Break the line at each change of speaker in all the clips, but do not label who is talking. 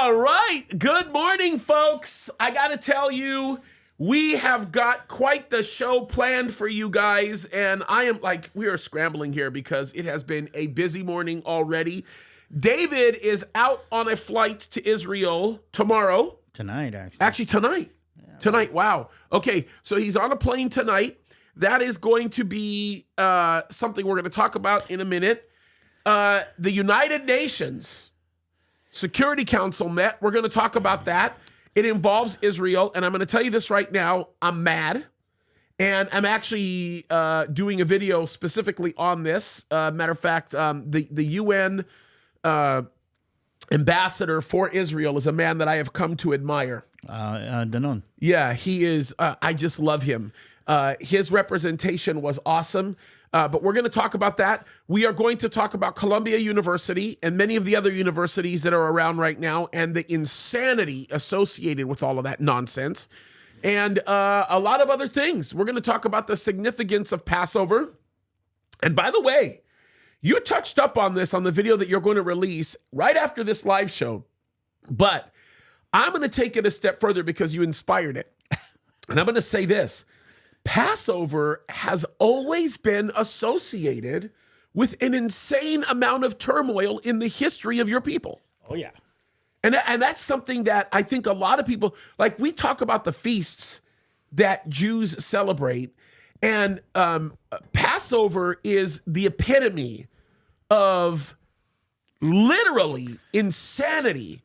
All right. Good morning, folks. I got to tell you, we have got quite the show planned for you guys. And we are scrambling here because it has been a busy morning already. David is out on a flight to Israel tomorrow.
Tonight, actually.
Actually, tonight. Yeah, tonight. Wow. Okay. So he's on a plane tonight. That is going to be something we're going to talk about in a minute. The United Nations Security Council met. We're going to talk about that. It involves Israel, and I'm going to tell you this right now. I'm mad, and I'm actually doing a video specifically on this. Matter of fact, the UN ambassador for Israel is a man that I have come to admire.
Danon.
Yeah, he is. I just love him. His representation was awesome. But we're going to talk about that. We are going to talk about Columbia University and many of the other universities that are around right now and the insanity associated with all of that nonsense and a lot of other things. We're going to talk about the significance of Passover. And by the way, you touched up on this on the video that you're going to release right after this live show. But I'm going to take it a step further because you inspired it. And I'm going to say this. Passover has always been associated with an insane amount of turmoil in the history of your people.
Oh, yeah.
And that's something that I think a lot of people, like we talk about the feasts that Jews celebrate, and Passover is the epitome of literally insanity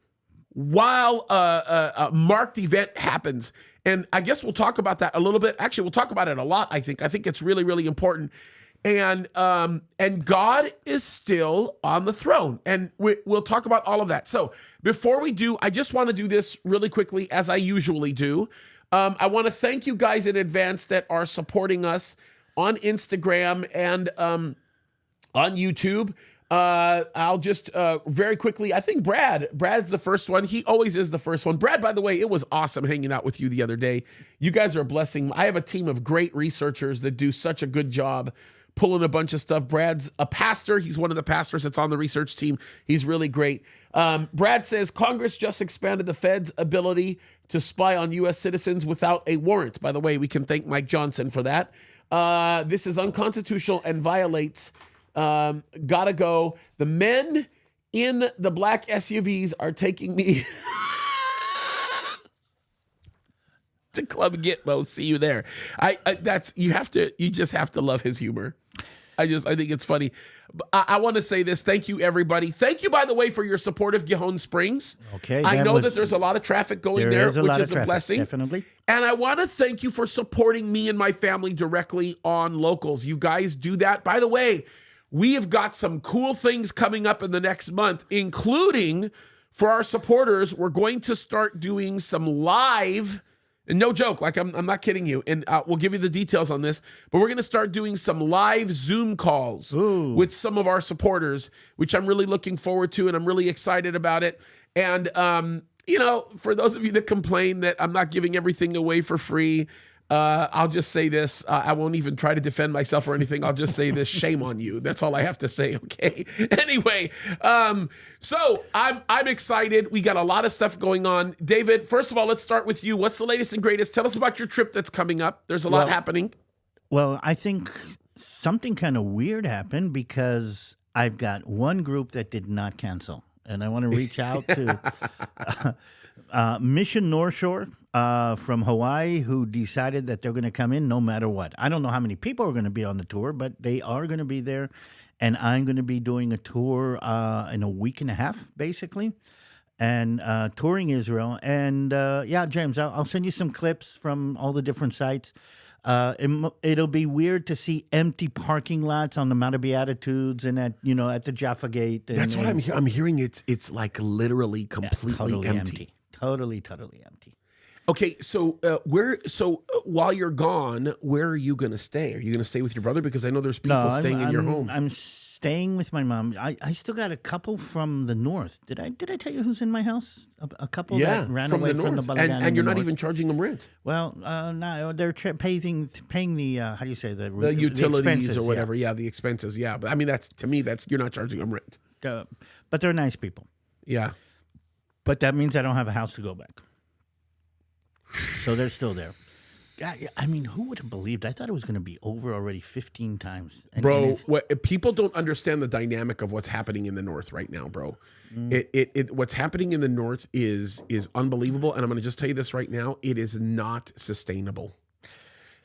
while a marked event happens. And I guess we'll talk about that a little bit. Actually, we'll talk about it a lot, I think. I think it's really, really important. And God is still on the throne. And we'll talk about all of that. So before we do, I just want to do this really quickly, as I usually do. I want to thank you guys in advance that are supporting us on Instagram and on YouTube. I'll just very quickly, I think Brad's the first one. He always is the first one. Brad, by the way, it was awesome hanging out with you the other day. You guys are a blessing. I have a team of great researchers that do such a good job pulling a bunch of stuff. Brad's a pastor. He's one of the pastors that's on the research team. He's really great. Brad says, Congress just expanded the Fed's ability to spy on U.S. citizens without a warrant. By the way, we can thank Mike Johnson for that. This is unconstitutional and violates gotta go. The men in the black SUVs are taking me to Club Gitmo. See you there. You just have to love his humor. I think it's funny. I want to say this. Thank you, everybody. Thank you, by the way, for your support of Gihon Springs.
Okay.
I know that there's a lot of traffic going there, which is a blessing.
Definitely.
And I want to thank you for supporting me and my family directly on Locals. You guys do that. By the way, we have got some cool things coming up in the next month, including for our supporters, we're going to start doing some live, and no joke, like I'm not kidding you, and we'll give you the details on this, but we're going to start doing some live Zoom calls with some of our supporters, which I'm really looking forward to, and I'm really excited about it. And, for those of you that complain that I'm not giving everything away for free, I'll just say this. I won't even try to defend myself or anything. I'll just say this. Shame on you. That's all I have to say. Okay. Anyway, so I'm excited. We got a lot of stuff going on. David, first of all, let's start with you. What's the latest and greatest? Tell us about your trip that's coming up. There's a lot happening.
Well, I think something kind of weird happened because I've got one group that did not cancel. And I want to reach out to Mission North Shore from Hawaii, who decided that they're going to come in no matter what. I don't know how many people are going to be on the tour, but they are going to be there. And I'm going to be doing a tour in a week and a half, basically, and touring Israel. And James, I'll send you some clips from all the different sites. It'll be weird to see empty parking lots on the Mount of Beatitudes and at the Jaffa Gate.
That's what I'm hearing. I'm hearing it's like literally completely empty.
Totally empty.
Okay, so while you're gone, where are you going to stay? Are you going to stay with your brother? Because I know there's people staying in your home.
I'm staying with my mom. I still got a couple from the north. Did I tell you who's in my house? A couple that ran away from the Balagan.
And you're not even charging them rent.
Well, no, they're paying the how do you say the
utilities or whatever? Yeah, the expenses. Yeah, but I mean that's you're not charging them rent.
But they're nice people.
Yeah.
But that means I don't have a house to go back. So they're still there. I mean, who would have believed? I thought it was going to be over already 15 times.
Bro, people don't understand the dynamic of what's happening in the North right now, bro. What's happening in the North is unbelievable. And I'm going to just tell you this right now. It is not sustainable.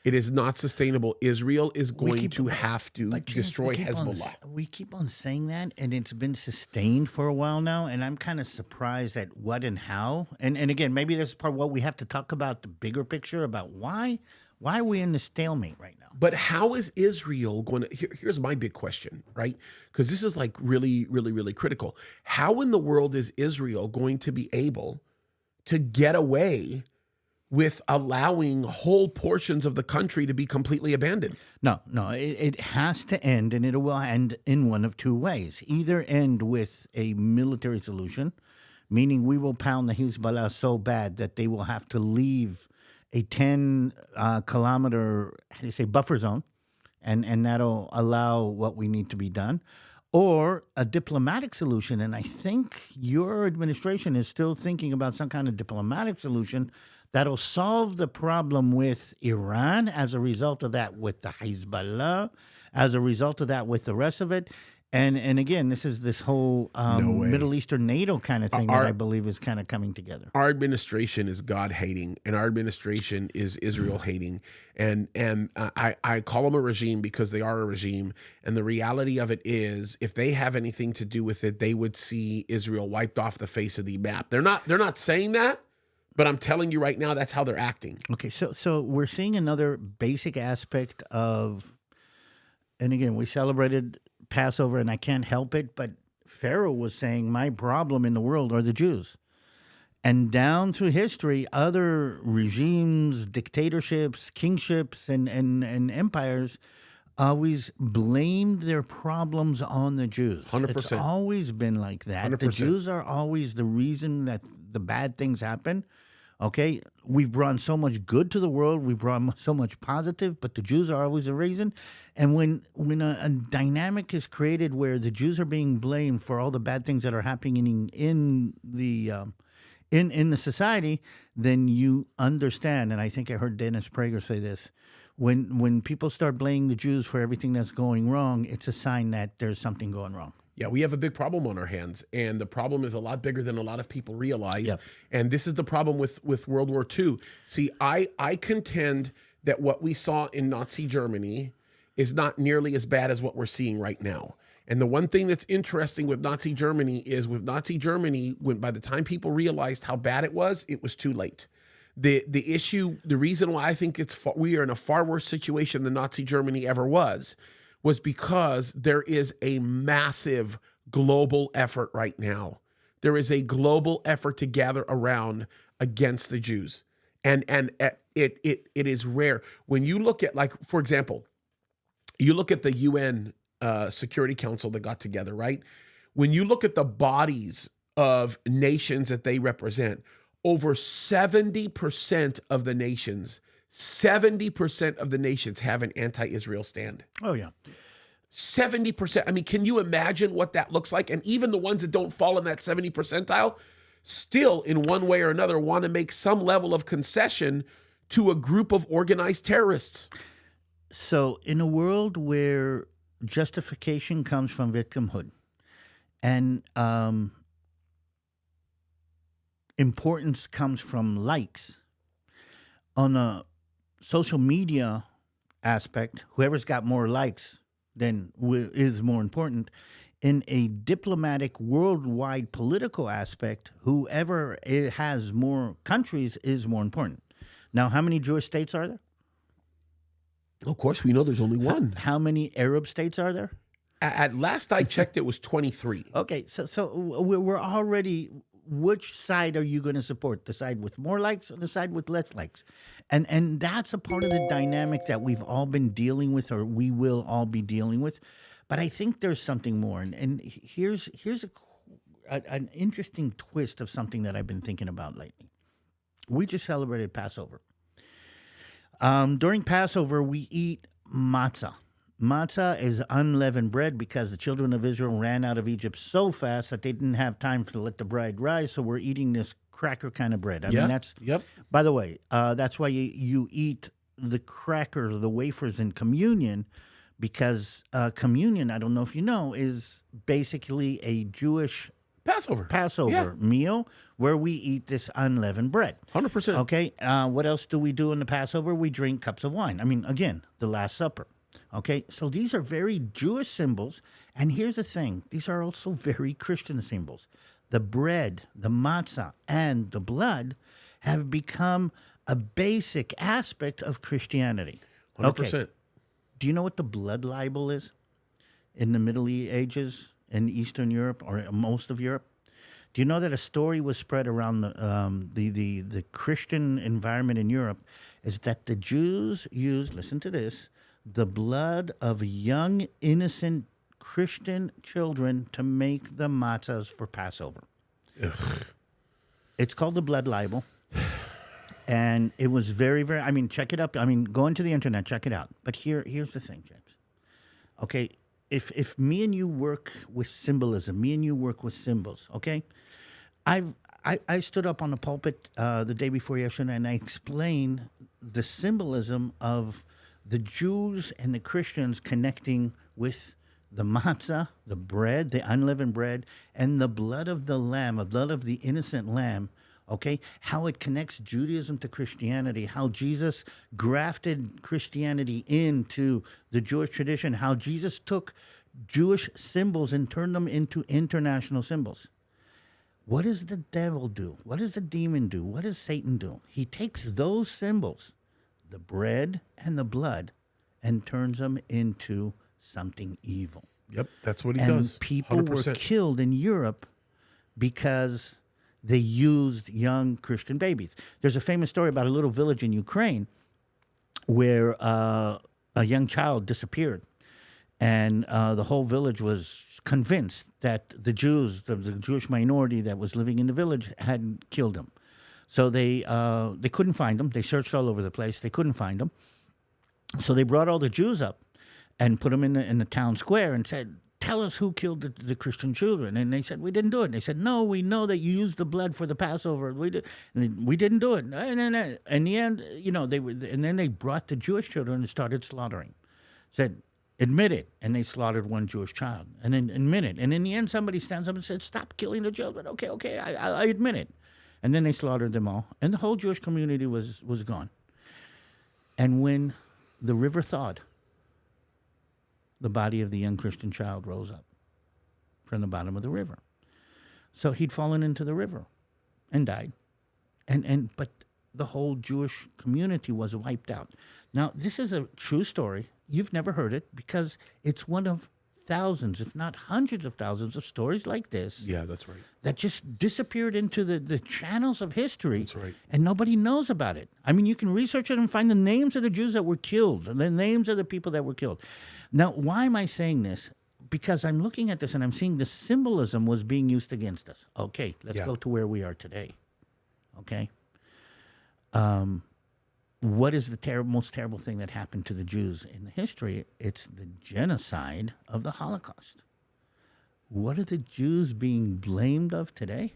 It is not sustainable. Israel is going to have to destroy Hezbollah.
We keep on saying that, and it's been sustained for a while now, and I'm kind of surprised at what and how. And again, maybe this is part of what we have to talk about, the bigger picture about why are we in the stalemate right now?
But how is Israel going to... Here's my big question, right? Because this is like really, really, really critical. How in the world is Israel going to be able to get away with allowing whole portions of the country to be completely abandoned?
No, it has to end, and it will end in one of two ways. Either end with a military solution, meaning we will pound the Hezbollah so bad that they will have to leave a 10-kilometer, buffer zone, and that'll allow what we need to be done. Or a diplomatic solution, and I think your administration is still thinking about some kind of diplomatic solution that'll solve the problem with Iran, as a result of that with the Hezbollah, as a result of that with the rest of it. And again, this whole Middle Eastern NATO kind of thing that I believe is kind of coming together.
Our administration is God-hating, and our administration is Israel-hating. And I call them a regime because they are a regime. And the reality of it is, if they have anything to do with it, they would see Israel wiped off the face of the map. They're not saying that, but I'm telling you right now, that's how they're acting.
Okay, so we're seeing another basic aspect of, and again, we celebrated Passover, and I can't help it, but Pharaoh was saying, my problem in the world are the Jews. And down through history, other regimes, dictatorships, kingships, and empires always blamed their problems on the Jews.
100%.
It's always been like that.
100%.
The Jews are always the reason that the bad things happen. Okay, we've brought so much good to the world. We've brought so much positive, but the Jews are always the reason. And when a dynamic is created where the Jews are being blamed for all the bad things that are happening in the society, then you understand. And I think I heard Dennis Prager say this: when people start blaming the Jews for everything that's going wrong, it's a sign that there's something going wrong.
Yeah, we have a big problem on our hands, and the problem is a lot bigger than a lot of people realize. Yep. And this is the problem with World War II. See, I contend that what we saw in Nazi Germany is not nearly as bad as what we're seeing right now. And the one thing that's interesting with Nazi Germany is, with Nazi Germany, when by the time people realized how bad it was too late. The issue, the reason why I think we are in a far worse situation than Nazi Germany ever was because there is a massive global effort right now. There is a global effort to gather around against the Jews. And it is rare. When you look at, like, for example, you look at the UN Security Council that got together, right? When you look at the bodies of nations that they represent, over 70% of the nations 70% of the nations have an anti-Israel stand.
Oh, yeah.
70%. I mean, can you imagine what that looks like? And even the ones that don't fall in that 70 percentile still, in one way or another, want to make some level of concession to a group of organized terrorists.
So in a world where justification comes from victimhood and importance comes from likes, on a social media aspect, whoever's got more likes then is more important. In a diplomatic, worldwide political aspect, whoever has more countries is more important. Now, how many Jewish states are there?
Of course, we know there's only one.
How many Arab states are there?
At last I checked, it was 23.
Okay, so we're already... Which side are you going to support? The side with more likes or the side with less likes? And that's a part of the dynamic that we've all been dealing with, or we will all be dealing with. But I think there's something more. And here's an interesting twist of something that I've been thinking about lately. We just celebrated Passover. During Passover, we eat matzah. Matzah is unleavened bread because the children of Israel ran out of Egypt so fast that they didn't have time to let the bread rise. So we're eating this cracker kind of bread. I mean, that's.
Yep.
By the way, that's why you eat the cracker, the wafers in communion, because communion, I don't know if you know, is basically a Jewish
Passover
Passover meal where we eat this unleavened bread.
100%.
Okay. What else do we do in the Passover? We drink cups of wine. I mean, again, the Last Supper. Okay. So these are very Jewish symbols. And here's the thing. These are also very Christian symbols. The bread, the matzah, and the blood have become a basic aspect of Christianity.
100%.
Okay. Do you know what the blood libel is in the Middle Ages in Eastern Europe or most of Europe? Do you know that a story was spread around the Christian environment in Europe is that the Jews used, listen to this, the blood of young, innocent Christian children to make the matzahs for Passover.
Ugh.
It's called the blood libel. And it was very, very, I mean, check it up. I mean, go into the internet, check it out. But here's the thing, James. Okay, if me and you work with symbolism, me and you work with symbols, okay? I stood up on the pulpit the day before yesterday and I explained the symbolism of the Jews and the Christians connecting with the matzah, the bread, the unleavened bread, and the blood of the lamb, the blood of the innocent lamb, okay? How it connects Judaism to Christianity, how Jesus grafted Christianity into the Jewish tradition, how Jesus took Jewish symbols and turned them into international symbols. What does the devil do? What does the demon do? What does Satan do? He takes those symbols, the bread and the blood, and turns them into something evil.
Yep, that's what he
And
does.
people
100%.
were killed in Europe because they used young Christian babies. There's a famous story about a little village in Ukraine where a young child disappeared. And the whole village was convinced that the Jews, the Jewish minority that was living in the village, had killed him. So they couldn't find him. They searched all over the place. They couldn't find him. So they brought all the Jews up and put them in the town square and said, tell us who killed the Christian children. And they said, we didn't do it. And they said, no, we know that you used the blood for the Passover. We didn't do it. And in the end, you know, and then they brought the Jewish children and started slaughtering. Said, admit it. And they slaughtered one Jewish child. And then admit it. And in the end, somebody stands up and said, stop killing the children. Okay, I admit it. And then they slaughtered them all. And the whole Jewish community was gone. And when the river thawed, the body of the young Christian child rose up from the bottom of the river. So he'd fallen into the river and died. But the whole Jewish community was wiped out. Now, this is a true story. You've never heard it because it's one of thousands, if not hundreds of thousands of stories like this.
Yeah, that's right.
That just disappeared into the channels of history.
That's right.
And nobody knows about it. I mean, you can research it and find the names of the Jews that were killed and the names of the people that were killed. Now, why am I saying this? Because I'm looking at this and I'm seeing the symbolism was being used against us. Okay, let's go to where we are today. Okay? What is the most terrible thing that happened to the Jews in history? It's the genocide of the Holocaust. What are the Jews being blamed of today?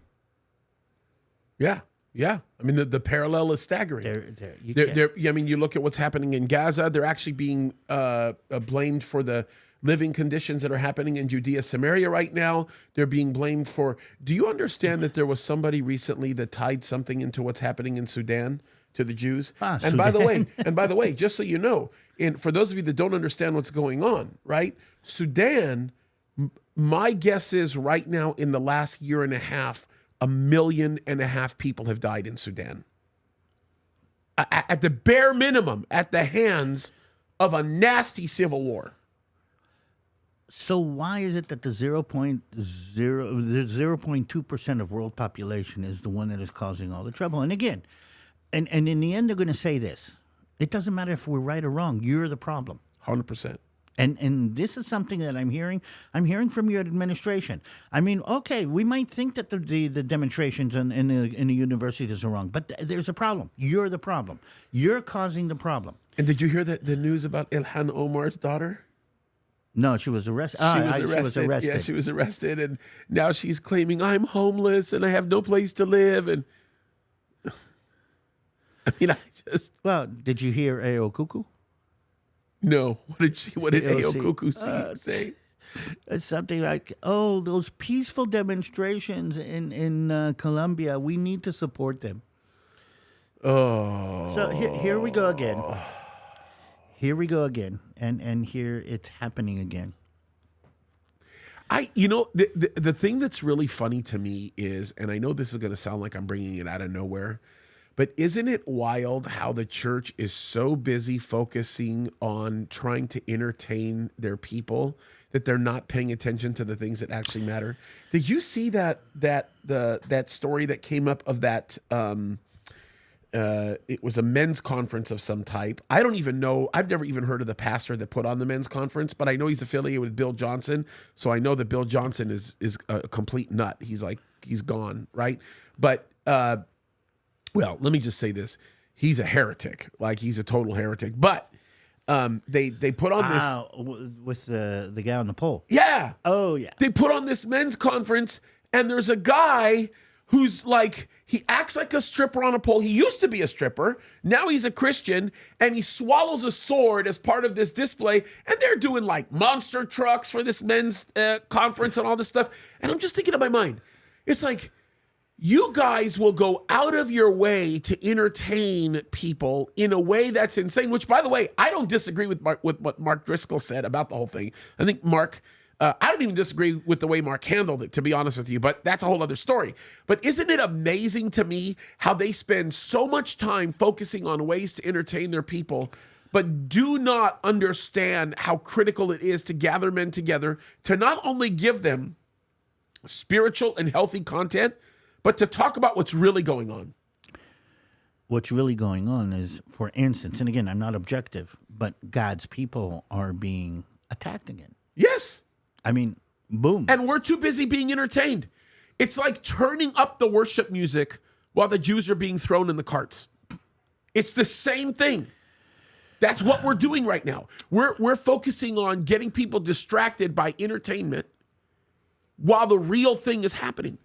Yeah. I mean, the parallel is staggering. I mean, you look at what's happening in Gaza. They're actually being blamed for the living conditions that are happening in Judea, Samaria right now. They're being blamed for. Do you understand that there was somebody recently that tied something into what's happening in Sudan to the Jews? And by the way, just so you know, for those of you that don't understand what's going on, right? Sudan, my guess is right now in the last year and a half, 1.5 million people have died in Sudan. At the bare minimum, at the hands of a nasty civil war.
So why is it that the 0.2% of world population is the one that is causing all the trouble? And again, and in the end, they're going to say this. It doesn't matter if we're right or wrong. You're the problem.
100%.
And this is something that I'm hearing. I'm hearing from your administration. I mean, okay, we might think that the demonstrations in the universities are wrong, but there's a problem. You're the problem. You're causing the problem.
And did you hear the news about Ilhan Omar's daughter?
No, she was arrested.
She was arrested. Yeah, she was arrested, and now she's claiming I'm homeless and I have no place to live. And I mean,
Well, did you hear A.O. Cuckoo?
No. What did A.O.
AOC.
Cuckoo say?
It's something like, "Oh, those peaceful demonstrations in Colombia, we need to support them."
Oh.
So here we go again. Here we go again, and here it's happening again.
The thing that's really funny to me is, and I know this is going to sound like I'm bringing it out of nowhere, but isn't it wild how the church is so busy focusing on trying to entertain their people that they're not paying attention to the things that actually matter? Did you see that story that came up of that? It was a men's conference of some type. I don't even know. I've never even heard of the pastor that put on the men's conference, but I know he's affiliated with Bill Johnson. So I know that Bill Johnson is a complete nut. He's gone, right? But, well, let me just say this. He's a heretic. Like, he's a total heretic. But they put on this.
With the guy on the pole.
Yeah.
Oh, yeah.
They put on this men's conference, and there's a guy who's like, he acts like a stripper on a pole. He used to be a stripper. Now he's a Christian, and he swallows a sword as part of this display. And they're doing like monster trucks for this men's conference and all this stuff. And I'm just thinking in my mind, it's like, you guys will go out of your way to entertain people in a way that's insane, which, by the way, I don't disagree with what Mark Driscoll said about the whole thing. I think Mark... I don't even disagree with the way Mark handled it, to be honest with you, but that's a whole other story. But isn't it amazing to me how they spend so much time focusing on ways to entertain their people, but do not understand how critical it is to gather men together to not only give them spiritual and healthy content, but to talk about what's really going on.
What's really going on is, for instance, and again, I'm not objective, but God's people are being attacked again.
Yes.
I mean, boom.
And we're too busy being entertained. It's like turning up the worship music while the Jews are being thrown in the carts. It's the same thing. That's what we're doing right now. We're focusing on getting people distracted by entertainment while the real thing is happening.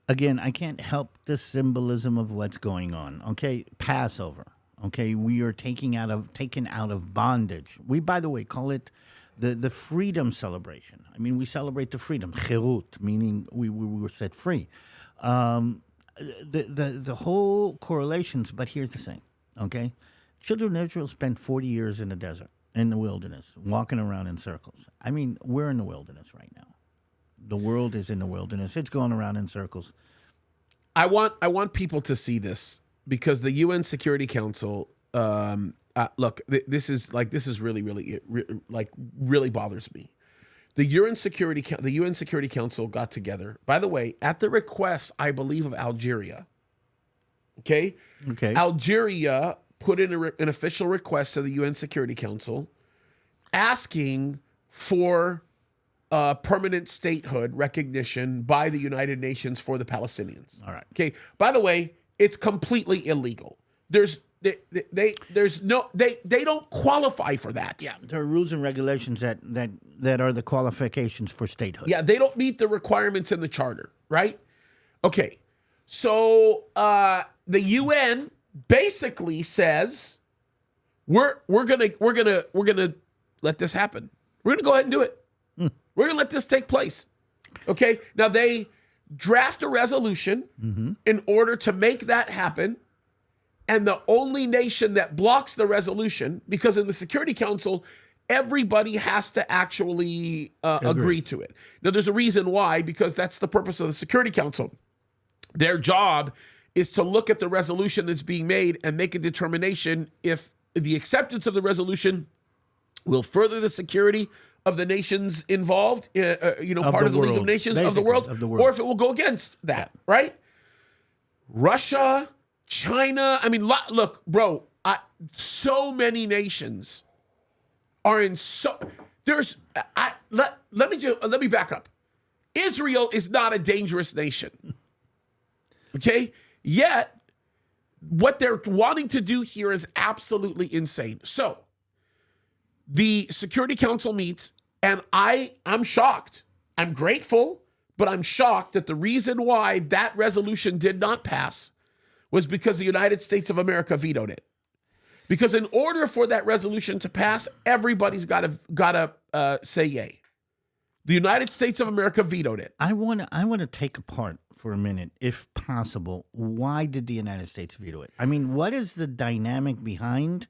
Again, I can't help the symbolism of what's going on. Okay, Passover. Okay, we are taken out of bondage. We, by the way, call it the freedom celebration. I mean, we celebrate the freedom, chirut, meaning we were set free. The whole correlations, but here's the thing, okay? Children of Israel spent 40 years in the desert, in the wilderness, walking around in circles. I mean, we're in the wilderness right now. The world is in the wilderness. It's going around in circles.
I want people to see this, because the UN Security Council, look, this is really bothers me. The UN Security Council got together, by the way, at the request, I believe, of Algeria. Okay. Algeria put in an official request to the UN Security Council asking for permanent statehood recognition by the United Nations for the Palestinians.
All right.
Okay. By the way, it's completely illegal. They don't qualify for that.
Yeah, there are rules and regulations that are the qualifications for statehood.
Yeah, they don't meet the requirements in the charter, right? Okay, so the UN basically says we're gonna let this happen. We're gonna go ahead and do it. We're gonna let this take place. Okay, now they draft a resolution in order to make that happen. And the only nation that blocks the resolution, because in the Security Council, everybody has to actually agree to it. Now, there's a reason why, because that's the purpose of the Security Council. Their job is to look at the resolution that's being made and make a determination if the acceptance of the resolution will further the security of the nations involved, part of the League of Nations of the world, or if it will go against that, right? Russia, China, I mean, look, bro, so many nations are in let me back up. Israel is not a dangerous nation. Okay? Yet, what they're wanting to do here is absolutely insane. So, the Security Council meets And I'm shocked. I'm grateful, but I'm shocked that the reason why that resolution did not pass was because the United States of America vetoed it. Because in order for that resolution to pass, everybody's got to say yay. The United States of America vetoed it.
I want to take apart for a minute, if possible, why did the United States veto it? I mean, what is the dynamic behind?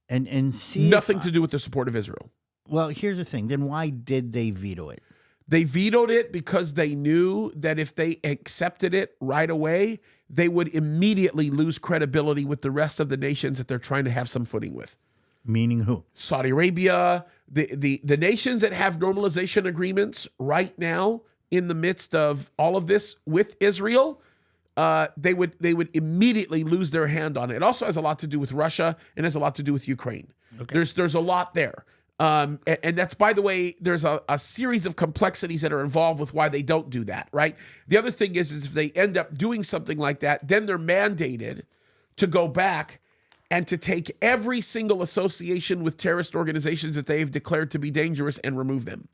And see
nothing to do with the support of Israel.
Well, here's the thing. Then why did they veto it?
They vetoed it because they knew that if they accepted it right away, they would immediately lose credibility with the rest of the nations that they're trying to have some footing with.
Meaning who?
Saudi Arabia, the nations that have normalization agreements right now in the midst of all of this with Israel, they would immediately lose their hand on it. It also has a lot to do with Russia and has a lot to do with Ukraine. Okay. There's a lot there. And that's, by the way, there's a series of complexities that are involved with why they don't do that, right? The other thing is if they end up doing something like that, then they're mandated to go back and to take every single association with terrorist organizations that they've declared to be dangerous and remove them,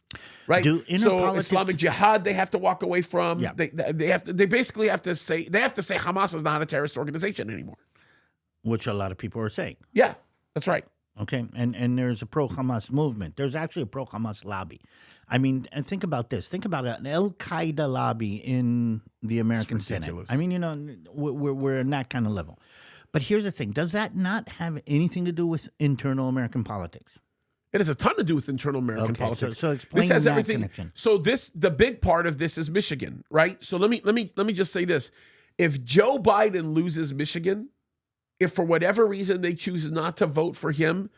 right? So Islamic Jihad, they have to walk away from. Yeah. They basically have to say Hamas is not a terrorist organization anymore,
which a lot of people are saying.
Yeah, that's right.
Okay, and there's a pro-Hamas movement. There's actually a pro-Hamas lobby. I mean, and think about this. Think about an Al-Qaeda lobby in the American Senate. I mean, you know, we're in that kind of level. But here's the thing. Does that not have anything to do with internal American politics?
It has a ton to do with internal American politics.
So explain
this has
that
everything.
Connection.
So the big part of this is Michigan, right? So let me just say this. If Joe Biden loses Michigan, if for whatever reason they choose not to vote for him,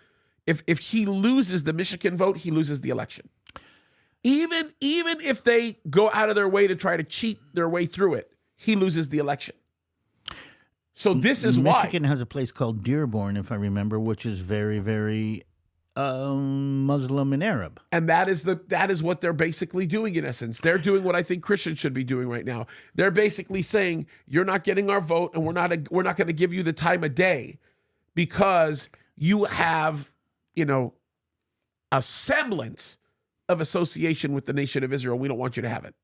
if he loses the Michigan vote, he loses the election. Even if they go out of their way to try to cheat their way through it, he loses the election. So this is why
Michigan has a place called Dearborn, if I remember, which is very, very Muslim and Arab, and that is what they're basically doing in essence. They're doing what I think Christians should be doing right now. They're basically saying you're not getting our vote, and we're not going to give you the time of day because you have, you know, a semblance of association with the nation of Israel. We don't want you to have it.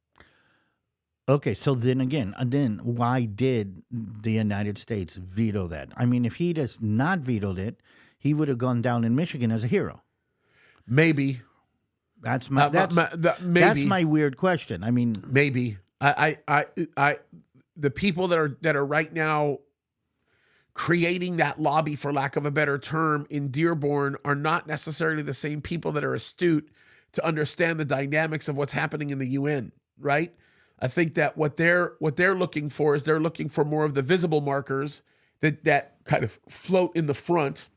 Okay, so then why did the United States veto that? I mean, if he does not vetoed it, he would have gone down in Michigan as a hero.
Maybe.
That's my weird question. I mean,
maybe. The people that are right now creating that lobby, for lack of a better term, in Dearborn are not necessarily the same people that are astute to understand the dynamics of what's happening in the UN, right? I think that what they're looking for is they're looking for more of the visible markers that kind of float in the front,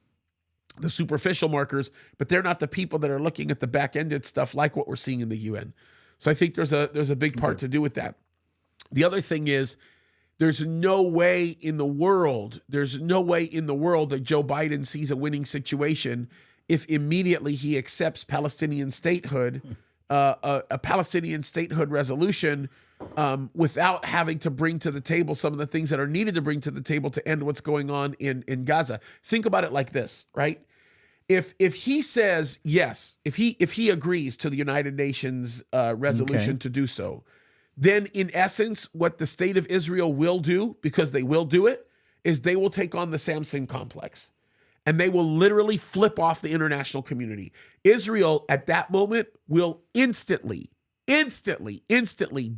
the superficial markers, but they're not the people that are looking at the back-ended stuff like what we're seeing in the UN. So I think there's a big part to do with that. The other thing is there's no way in the world that Joe Biden sees a winning situation if immediately he accepts Palestinian statehood, a Palestinian statehood resolution, without having to bring to the table some of the things that are needed to bring to the table to end what's going on in Gaza. Think about it like this, right? If he says yes, if he agrees to the United Nations resolution to do so, then in essence, what the state of Israel will do, because they will do it, is they will take on the Samson complex. And they will literally flip off the international community. Israel, at that moment, will instantly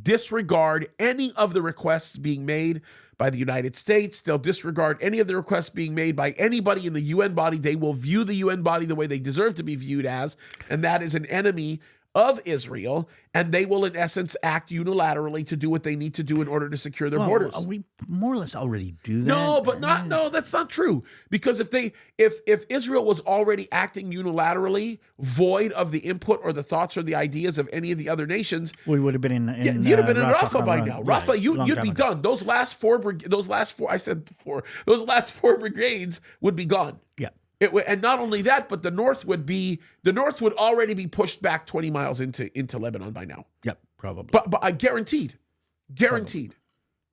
disregard any of the requests being made by the United States. They'll disregard any of the requests being made by anybody in the UN body. They will view the UN body the way they deserve to be viewed as, and that is an enemy of Israel, and they will in essence act unilaterally to do what they need to do in order to secure their borders.
We more or less already do that.
No, that's not true. Because if Israel was already acting unilaterally, void of the input or the thoughts or the ideas of any of the other nations,
we would have been in
you'd have been in Rafah by now.
Right,
Rafah, you'd be done. Those last four brigades would be gone.
Yeah.
And not only that, but the North would already be pushed back 20 miles into Lebanon by now.
Yep, probably.
But I guaranteed. Probably.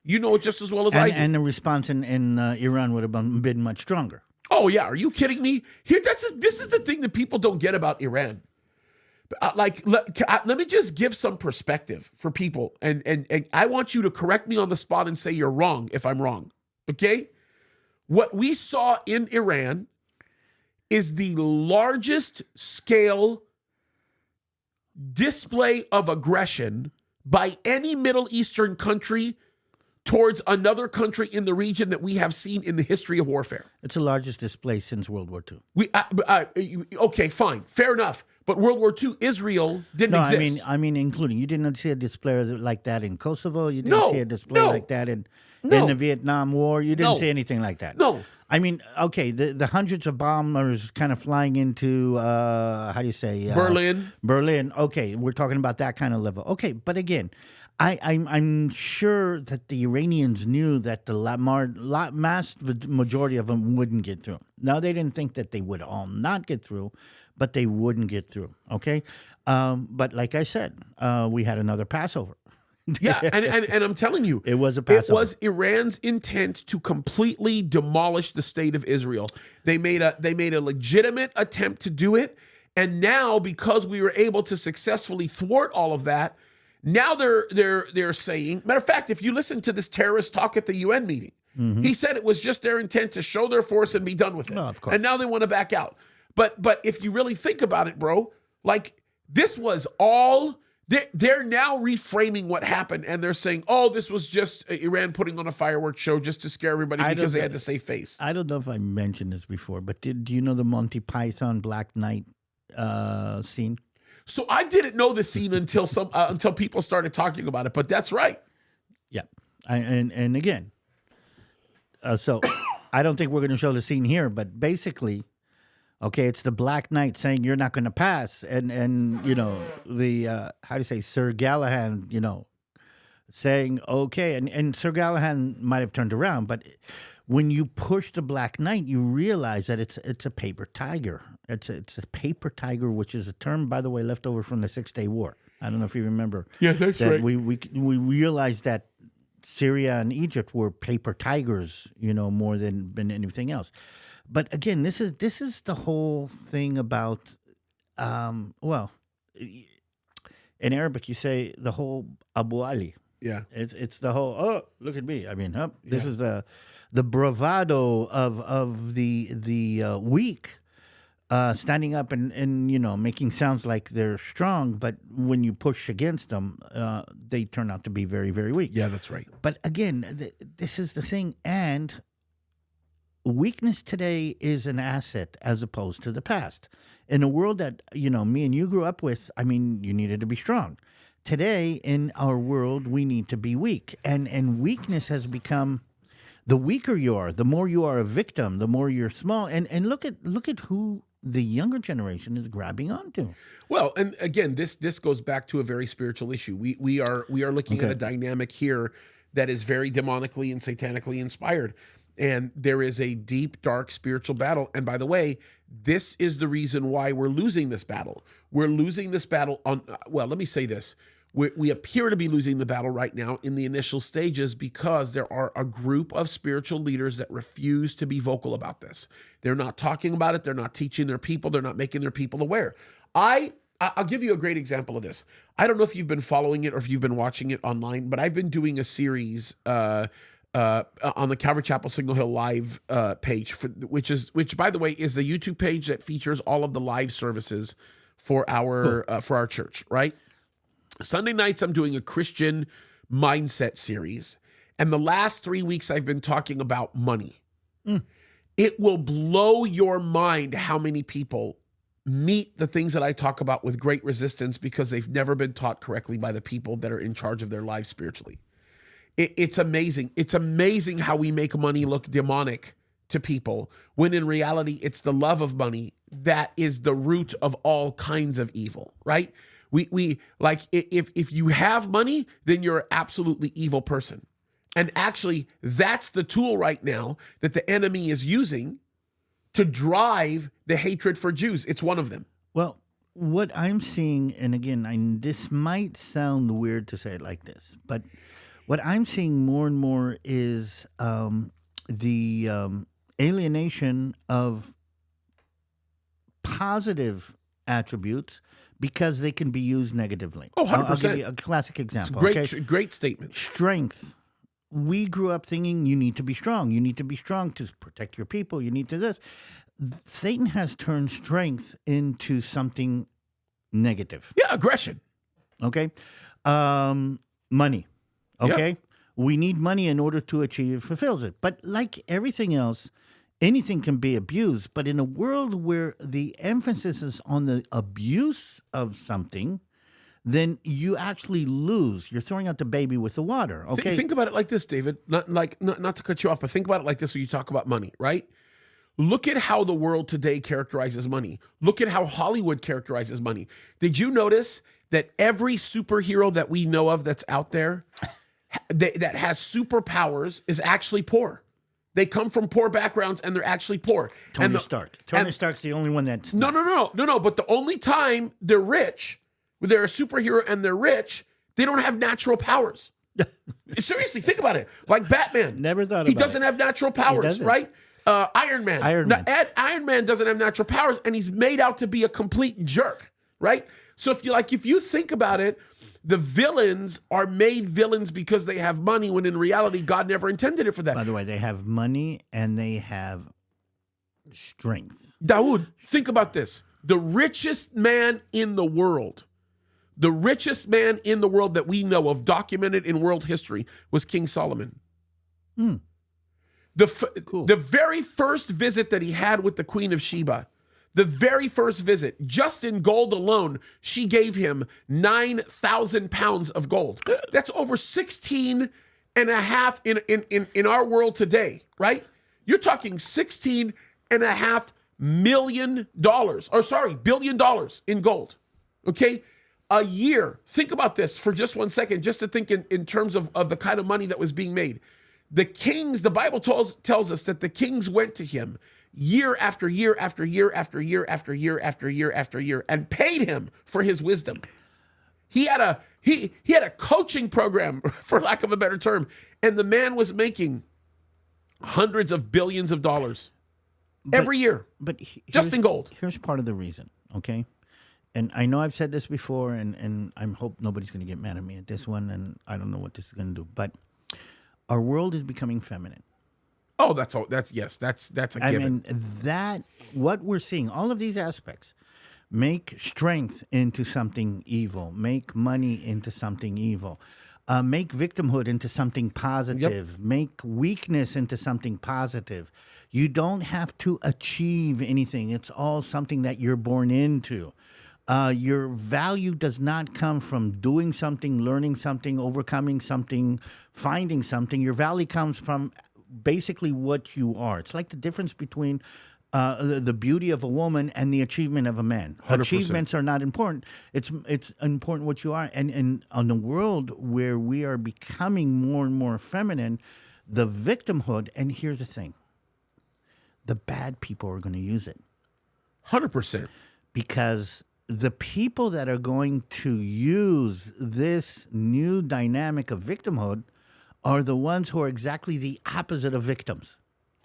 You know it just as well as I do.
And the response in Iran would have been much stronger.
Oh yeah, are you kidding me? This is the thing that people don't get about Iran. Let me just give some perspective for people, and I want you to correct me on the spot and say you're wrong if I'm wrong. Okay, what we saw in Iran is the largest scale display of aggression by any Middle Eastern country towards another country in the region that we have seen in the history of warfare.
It's the largest display since World War II.
Okay, fine, fair enough. But World War II, Israel didn't exist.
I mean, including, you didn't see a display like that in Kosovo. You didn't see a display like that in the Vietnam War. You didn't see anything like that.
No.
I mean, okay, the hundreds of bombers kind of flying into, how do you say?
Berlin.
Berlin. Okay, we're talking about that kind of level. Okay, but again, I'm sure that the Iranians knew that the mass majority of them wouldn't get through. Now, they didn't think that they would all not get through, but they wouldn't get through, okay? But like I said, we had another Passover.
Yeah, and I'm telling you,
it was a Passover.
It was Iran's intent to completely demolish the state of Israel. They made a legitimate attempt to do it, and now because we were able to successfully thwart all of that, now they're saying. Matter of fact, if you listen to this terrorist talk at the UN meeting, he said it was just their intent to show their force and be done with it.
Oh, of course.
And now they want to back out. But if you really think about it, bro, like this was all. They're now reframing what happened, and they're saying, "Oh, this was just Iran putting on a fireworks show just to scare everybody because they had to save face."
I don't know if I mentioned this before, but do you know the Monty Python Black Knight scene?
So I didn't know the scene until people started talking about it. But that's right.
Yeah, and again, so I don't think we're going to show the scene here, but basically. Okay, it's the Black Knight saying you're not going to pass, and you know the how do you say Sir Galahad, you know, saying okay, and Sir Galahad might have turned around, but when you push the Black Knight, you realize that it's a paper tiger. It's a paper tiger, which is a term, by the way, left over from the 6-Day War. I don't know if you remember.
Yeah, that's
that
right.
We realized that Syria and Egypt were paper tigers, you know, more than anything else. But again, this is the whole thing about, well, in Arabic you say the whole Abu Ali.
Yeah,
it's the whole. Oh, look at me! I mean, this is the bravado of the weak, standing up and you know making sounds like they're strong, but when you push against them, they turn out to be very, very weak.
Yeah, that's right.
But again, this is the thing, and. Weakness today is an asset as opposed to the past. In a world that, you know, me and you grew up with, I mean, you needed to be strong. Today, in our world, we need to be weak. And weakness has become, the weaker you are, the more you are a victim, the more you're small. And look at who the younger generation is grabbing onto.
Well, and again, this goes back to a very spiritual issue. We are looking at a dynamic here that is very demonically and satanically inspired. And there is a deep, dark spiritual battle. And by the way, this is the reason why we're losing this battle. We're losing this battle on, well, let me say this. We appear to be losing the battle right now in the initial stages because there are a group of spiritual leaders that refuse to be vocal about this. They're not talking about it. They're not teaching their people. They're not making their people aware. I'll give you a great example of this. I don't know if you've been following it or if you've been watching it online, but I've been doing a series on the Calvary Chapel Signal Hill Live page, which by the way is the YouTube page that features all of the live services for our church. Right, Sunday nights I'm doing a Christian mindset series, and the last 3 weeks I've been talking about money. It will blow your mind how many people meet the things that I talk about with great resistance because they've never been taught correctly by the people that are in charge of their lives spiritually. It's amazing. It's amazing how we make money look demonic to people when in reality it's the love of money that is the root of all kinds of evil, right? We like if you have money, then you're an absolutely evil person. And actually, that's the tool right now that the enemy is using to drive the hatred for Jews. It's one of them.
Well, what I'm seeing, and again, this might sound weird to say it like this, but what I'm seeing more and more is the alienation of positive attributes because they can be used negatively.
Oh,
I'll
100%.
give you a classic example.
Great,
okay?
great statement.
Strength. We grew up thinking you need to be strong. You need to be strong to protect your people. You need to this. Satan has turned strength into something negative.
Yeah, aggression.
Okay? Money. Okay?
Yep.
We need money in order to achieve fulfills it. But like everything else, anything can be abused. But in a world where the emphasis is on the abuse of something, then you actually lose. You're throwing out the baby with the water. Okay.
Think about it like this, David. Not to cut you off, but think about it like this when you talk about money, right? Look at how the world today characterizes money. Look at how Hollywood characterizes money. Did you notice that every superhero that we know of that's out there that has superpowers is actually poor? They come from poor backgrounds and they're actually poor.
Tony Stark. Tony Stark's the only one that's
no. But the only time they're rich, when they're a superhero and they're rich, they don't have natural powers. Seriously, think about it. Like Batman.
Never thought about it.
He doesn't have natural powers, right? Iron Man. Iron Man doesn't have natural powers, and he's made out to be a complete jerk, right? So if you think about it, the villains are made villains because they have money, when in reality, God never intended it for that.
By the way, they have money and they have strength.
Dawood, think about this. The richest man in the world that we know of, documented in world history, was King Solomon. The very first visit that he had with the Queen of Sheba, the very first visit, just in gold alone, she gave him 9,000 pounds of gold. That's over 16 and a half in our world today, right? You're talking $16.5 million, billion dollars in gold, okay? A year. Think about this for just 1 second, just to think in terms of the kind of money that was being made. The kings, the Bible tells us that the kings went to him year after year after year after year after year after year after year and paid him for his wisdom. He had a coaching program, for lack of a better term, and the man was making hundreds of billions of dollars every year,
but
just in gold.
Here's part of the reason, okay? And I know I've said this before, and I hope nobody's going to get mad at me at this one, and I don't know what this is going to do, but our world is becoming feminine.
Oh, that's a given.
I mean, that, what we're seeing, all of these aspects, make strength into something evil, make money into something evil, make victimhood into something positive, make weakness into something positive. You don't have to achieve anything. It's all something that you're born into. Your value does not come from doing something, learning something, overcoming something, finding something. Your value comes from basically what you are. It's like the difference between the beauty of a woman and the achievement of a man.
100%.
Achievements are not important. It's important what you are. And on the world where we are becoming more and more feminine, the victimhood, and here's the thing, the bad people are going to use it.
100%.
Because the people that are going to use this new dynamic of victimhood are the ones who are exactly the opposite of victims.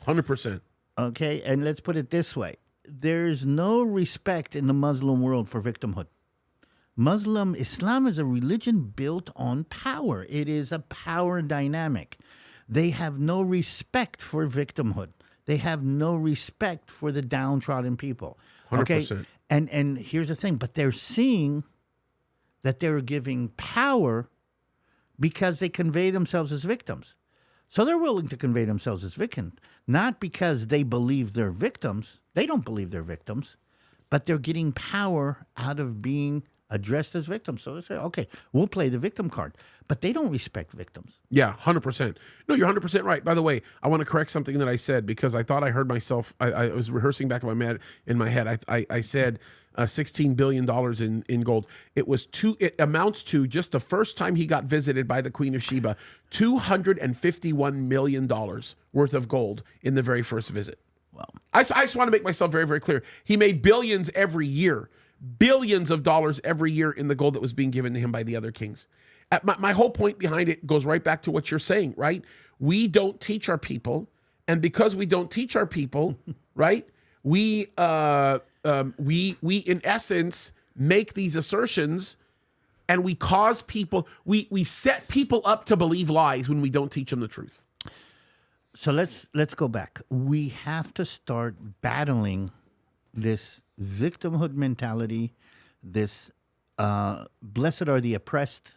100%.
Okay, and let's put it this way. There's no respect in the Muslim world for victimhood. Islam is a religion built on power. It is a power dynamic. They have no respect for victimhood. They have no respect for the downtrodden people.
100%.
Okay? And here's the thing, but they're seeing that they're giving power because they convey themselves as victims. So they're willing to convey themselves as victims, not because they believe they're victims. They don't believe they're victims, but they're getting power out of being addressed as victims. So they say, okay, we'll play the victim card. But they don't respect victims.
Yeah, 100%. No, you're 100% right. By the way, I want to correct something that I said because I thought I heard myself. I was rehearsing back in my head. I said $16 billion in gold. It amounts to, just the first time he got visited by the Queen of Sheba, $251 million worth of gold in the very first visit.
Well,
I just want to make myself very, very clear. He made billions every year, billions of dollars every year in the gold that was being given to him by the other kings. My whole point behind it goes right back to what you're saying, right? We don't teach our people, and because we don't teach our people, right? We in essence make these assertions, and we cause people, we set people up to believe lies when we don't teach them the truth.
So let's go back. We have to start battling this victimhood mentality, this blessed are the oppressed,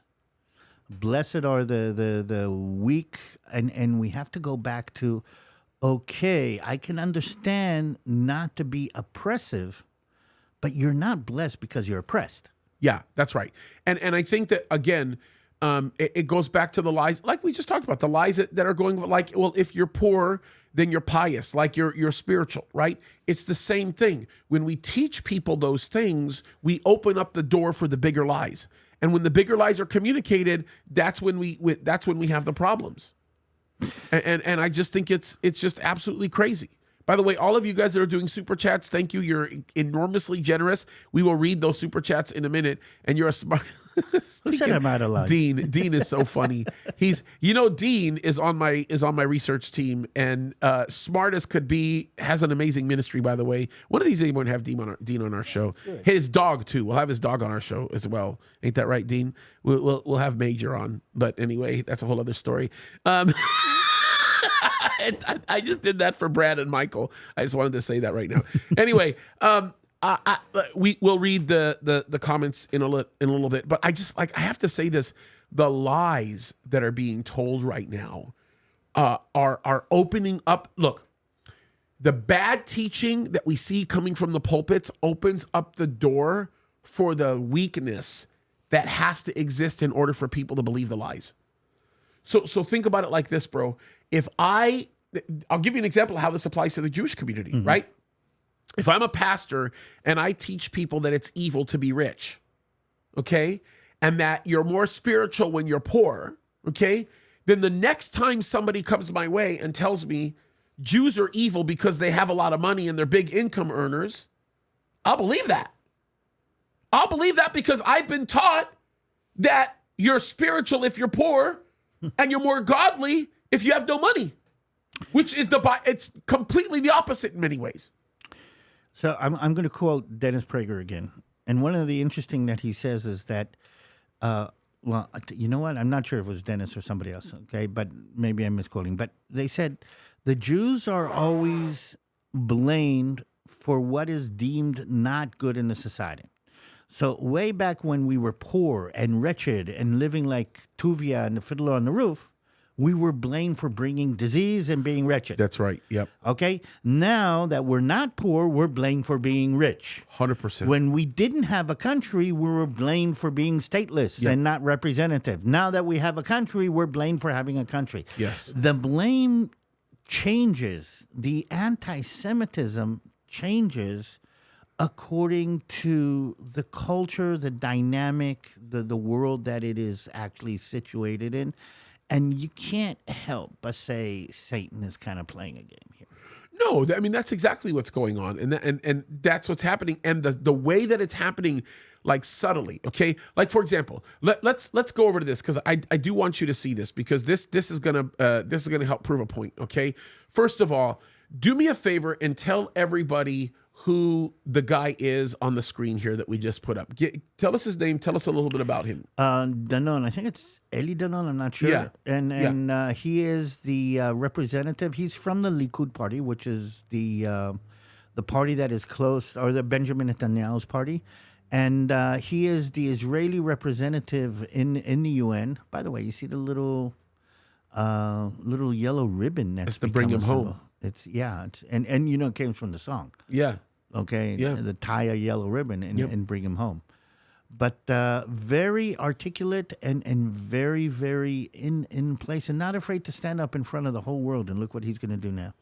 blessed are the weak, and we have to go back to, okay, I can understand not to be oppressive, but you're not blessed because you're oppressed.
Yeah, that's right. And I think that, again, it goes back to the lies, like we just talked about, the lies that are going, like, well, if you're poor, then you're pious, like you're spiritual, right? It's the same thing. When we teach people those things, we open up the door for the bigger lies. And when the bigger lies are communicated, that's when we have the problems. And I just think it's just absolutely crazy. By the way, all of you guys that are doing super chats, thank you. You're enormously generous. We will read those super chats in a minute. And you're a smart.
Who said I'm out of line?
Dean is so funny. Dean is on my research team, and smart as could be, has an amazing ministry. By the way, one of these days we're gonna have Dean on our show. Good. His dog too. We'll have his dog on our show as well. Ain't that right, Dean? We'll have Major on. But anyway, that's a whole other story. I just did that for Brad and Michael. I just wanted to say that right now. Anyway, we'll read the comments in a little bit, but I have to say this: the lies that are being told right now are opening up. Look, the bad teaching that we see coming from the pulpits opens up the door for the weakness that has to exist in order for people to believe the lies. So think about it like this, bro. If I'll give you an example of how this applies to the Jewish community, right? If I'm a pastor and I teach people that it's evil to be rich, okay, and that you're more spiritual when you're poor, okay, then the next time somebody comes my way and tells me Jews are evil because they have a lot of money and they're big income earners, I'll believe that. I'll believe that because I've been taught that you're spiritual if you're poor and you're more godly if you have no money, which is it's completely the opposite in many ways.
So I'm going to quote Dennis Prager again. And one of the interesting that he says is that, well, you know what? I'm not sure if it was Dennis or somebody else, okay? But maybe I'm misquoting. But they said the Jews are always blamed for what is deemed not good in the society. So way back when we were poor and wretched and living like Tuvia and the Fiddler on the Roof, we were blamed for bringing disease and being wretched.
That's right. Yep.
Okay. Now that we're not poor, we're blamed for being rich.
100%.
When we didn't have a country, we were blamed for being stateless and not representative. Now that we have a country, we're blamed for having a country.
Yes.
The blame changes. The anti-Semitism changes according to the culture, the dynamic, the world that it is actually situated in. And you can't help but say Satan is kind of playing a game here.
No, I mean, that's exactly what's going on. And that's what's happening. And the way that it's happening, like subtly, okay? Like, for example, let's go over to this because I do want you to see this because this is gonna help prove a point, okay? First of all, do me a favor and tell everybody who the guy is on the screen here that we just put up. Tell us his name. Tell us a little bit about him.
Danon. I think it's Eli Danon. I'm not sure.
Yeah.
And he is the representative. He's from the Likud party, which is the party that is close, or the Benjamin Netanyahu's party. And he is the Israeli representative in the UN. By the way, you see the little yellow ribbon that's
to bring him home.
It's and you know it came from the song.
Yeah.
Okay.
Yeah.
The tie a yellow ribbon and bring him home. But very articulate and very, very in place and not afraid to stand up in front of the whole world. And look what he's going to do now.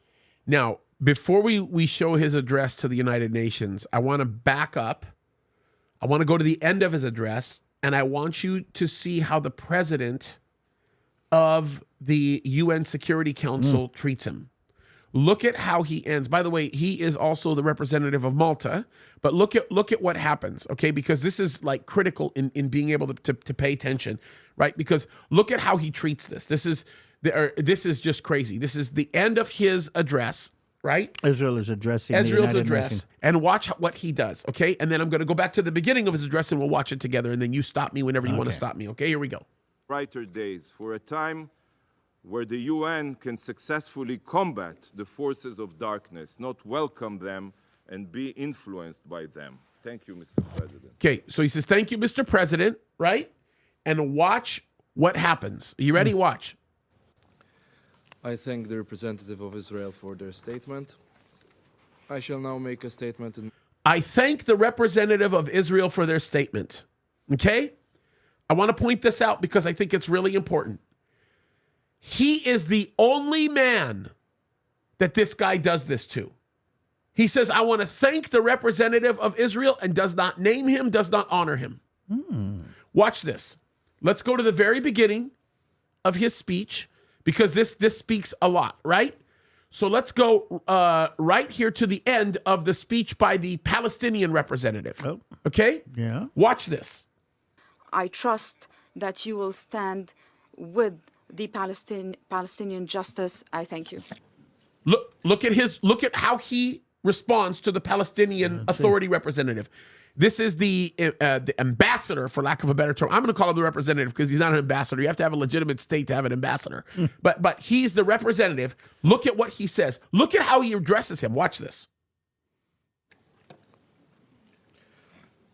Now, before we show his address to the United Nations, I want to back up. I want to go to the end of his address, and I want you to see how the president of the UN Security Council treats him. Look at how he ends. By the way, he is also the representative of Malta, but look at what happens, okay? Because this is like critical in being able to pay attention, right? Because look at how he treats this. This is just crazy. This is the end of his address, right?
Israel is addressing
Israel's
the United
address,
Nations.
and watch what he does, okay? And then I'm going to go back to the beginning of his address, and we'll watch it together, and then you stop me whenever you want to stop me, okay? Here we go.
Brighter days, for a time where the UN can successfully combat the forces of darkness, not welcome them and be influenced by them. Thank you, Mr. President.
Okay, so he says, thank you, Mr. President, right? And watch what happens. Are you ready? Watch.
I thank the representative of Israel for their statement. I shall now make a statement.
I thank the representative of Israel for their statement. Okay? I want to point this out because I think it's really important. He is the only man that this guy does this to. He says, I want to thank the representative of Israel, and does not name him, does not honor him. Watch this. Let's go to the very beginning of his speech, because this speaks a lot, right? So let's go right here to the end of the speech by the Palestinian representative.
Oh.
Okay?
Yeah.
Watch this.
I trust that you will stand with the Palestinian justice. I thank you.
Look at how he responds to the Palestinian Authority representative. This is the ambassador, for lack of a better term. I'm going to call him the representative because he's not an ambassador. You have to have a legitimate state to have an ambassador. But he's the representative. Look at what he says. Look at how he addresses him. Watch this.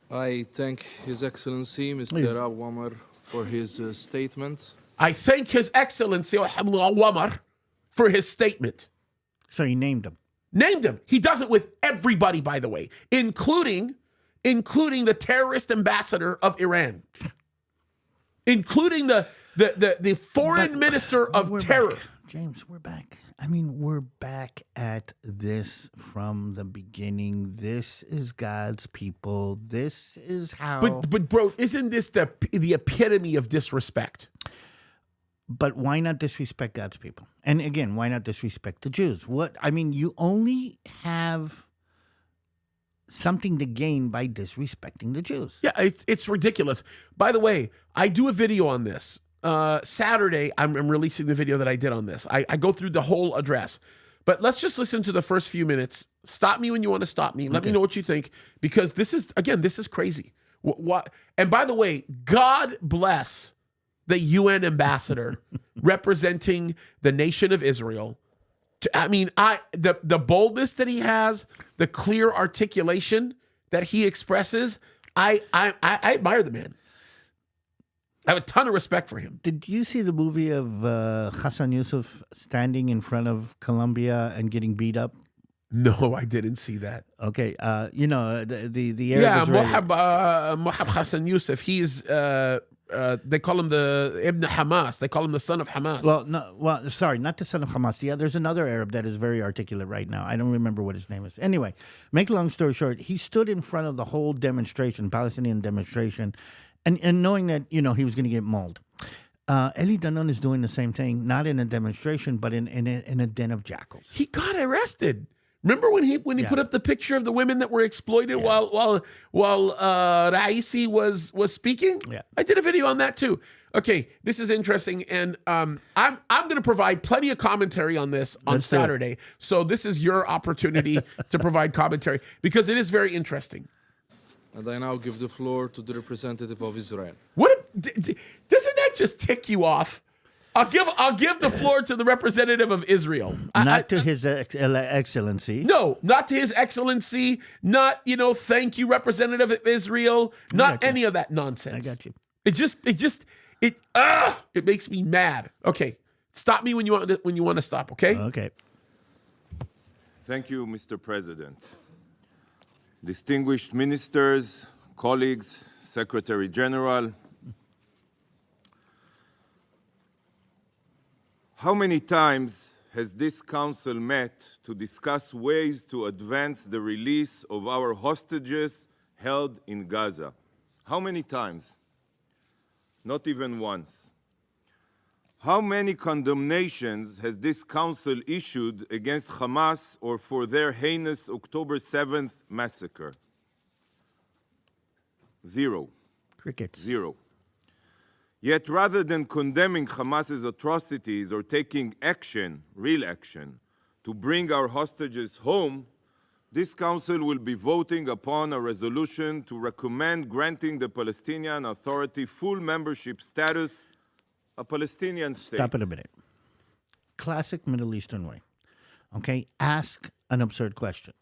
I thank His Excellency, Mr. Awamar, for his statement.
I thank His Excellency Awamar for his statement.
So he named him.
Named him. He does it with everybody, by the way, including the terrorist ambassador of Iran, including the foreign minister of terror.
Back. James, we're back. I mean, we're back at this from the beginning. This is God's people. This is how.
But bro, isn't this the epitome of disrespect?
But why not disrespect God's people? And again, why not disrespect the Jews? You only have something to gain by disrespecting the Jews.
Yeah, it's ridiculous. By the way, I do a video on this. Saturday, I'm releasing the video that I did on this. I go through the whole address. But let's just listen to the first few minutes. Stop me when you want to stop me. Let me know what you think. Because this is crazy. What? And by the way, God bless the UN ambassador representing the nation of Israel. The boldness that he has, the clear articulation that he expresses, I admire the man. I have a ton of respect for him.
Did you see the movie of Hassan Yusuf standing in front of Columbia and getting beat up?
No, I didn't see that.
Okay, the Arab Israeli.
Mohab Hassan Yusuf. He's they call him the Ibn Hamas. They call him the son of Hamas.
Sorry, not the son of Hamas. Yeah, there's another Arab that is very articulate right now. I don't remember what his name is. Anyway, make a long story short, he stood in front of the whole demonstration, Palestinian demonstration, and knowing that he was going to get mauled. Eli Danon is doing the same thing, not in a demonstration, but in a den of jackals.
He got arrested. Remember when he put up the picture of the women that were exploited while Raisi was speaking?
Yeah.
I did a video on that too. Okay, this is interesting, and I'm going to provide plenty of commentary on this on Saturday. So this is your opportunity to provide commentary because it is very interesting.
And I now give the floor to the representative of Israel.
Doesn't that just tick you off? I'll give the floor to the representative of Israel.
Not to His Excellency.
No, not to His Excellency. Not thank you, representative of Israel. Not any of that nonsense.
I got you.
It makes me mad. Okay, stop me when you want to stop. Okay.
Okay.
Thank you, Mr. President. Distinguished ministers, colleagues, Secretary General. How many times has this council met to discuss ways to advance the release of our hostages held in Gaza? How many times? Not even once. How many condemnations has this council issued against Hamas or for their heinous October 7th massacre? Zero.
Crickets.
Zero. Yet rather than condemning Hamas's atrocities or taking action, real action, to bring our hostages home, this council will be voting upon a resolution to recommend granting the Palestinian Authority full membership status, a Palestinian state.
Stop it a minute. Classic Middle Eastern way. Okay? Ask an absurd question.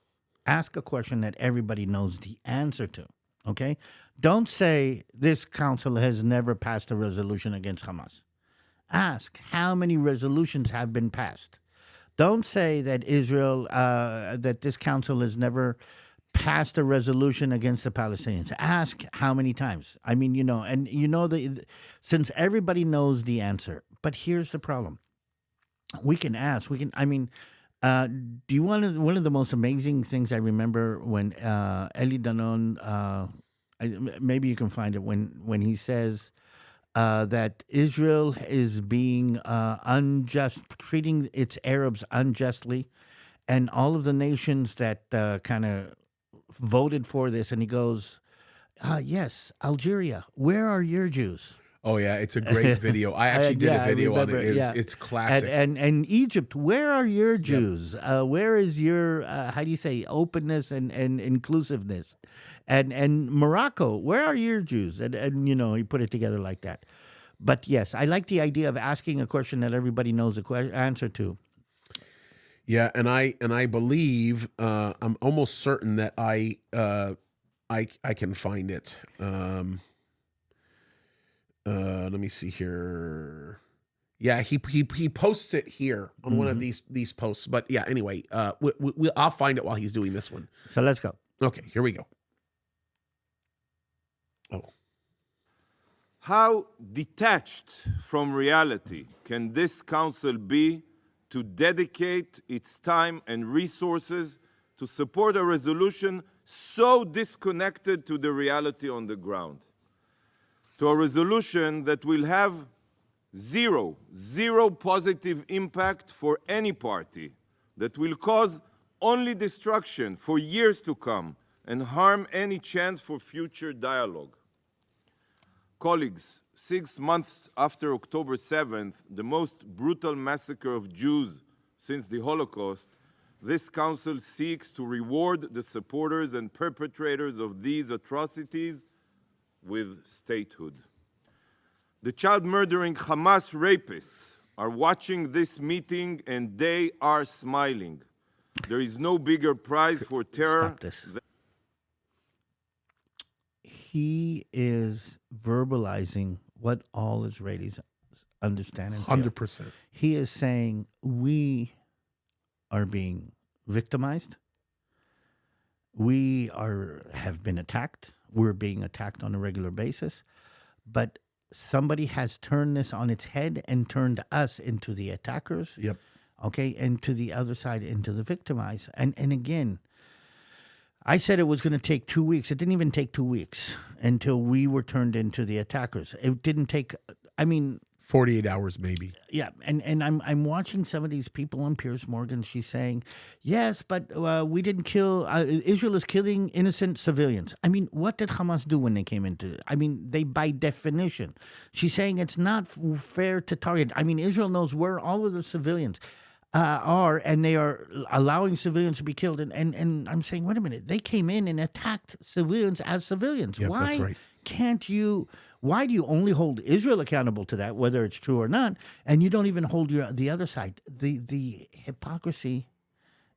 Ask a question that everybody knows the answer to. Okay? Don't say this council has never passed a resolution against Hamas. Ask how many resolutions have been passed. Don't say that Israel, that this council has never passed a resolution against the Palestinians. Ask how many times. I mean, since everybody knows the answer. But here's the problem. We can ask. Do you want one of the most amazing things I remember when Eli Danon, maybe you can find it, when he says that Israel is being unjust, treating its Arabs unjustly, and all of the nations that kind of voted for this, and he goes, yes, Algeria, where are your Jews?
Oh yeah, it's a great video. I actually did a video on it. It's classic.
And Egypt, where are your Jews? Where is your how do you say openness and inclusiveness? And Morocco, where are your Jews? And he put it together like that. But yes, I like the idea of asking a question that everybody knows the answer to.
Yeah, and I believe I'm almost certain that I can find it. Let me see here. Yeah, he posts it here on one of these posts. But yeah, anyway, I'll find it while he's doing this one.
So let's go.
Okay, here we go. Oh.
How detached from reality can this council be to dedicate its time and resources to support a resolution so disconnected to the reality on the ground? To a resolution that will have zero positive impact for any party, that will cause only destruction for years to come and harm any chance for future dialogue. Colleagues, 6 months after October 7th, the most brutal massacre of Jews since the Holocaust, this council seeks to reward the supporters and perpetrators of these atrocities with statehood. The child-murdering Hamas rapists are watching this meeting and they are smiling. There is no bigger prize for terror.
Stop this. He is verbalizing what all Israelis understand and feel.
100%.
He is saying we are being victimized. We have been attacked. We're being attacked on a regular basis. But somebody has turned this on its head and turned us into the attackers.
Yep.
Okay, and to the other side, into the victimized. And again, I said it was going to take 2 weeks. It didn't even take 2 weeks until we were turned into the attackers. It didn't take,
48 hours maybe.
yeah, and I'm watching some of these people on Piers Morgan. She's saying, yes, but we didn't kill, Israel is killing innocent civilians. What did Hamas do when they came into it? They, by definition, she's saying it's not fair to target. Israel knows where all of the civilians are, and they are allowing civilians to be killed. And I'm saying, wait a minute, they came in and attacked civilians as civilians.
Yep,
Why
that's right.
can't you? Why do you only hold Israel accountable to that, whether it's true or not, and you don't even hold the other side? The hypocrisy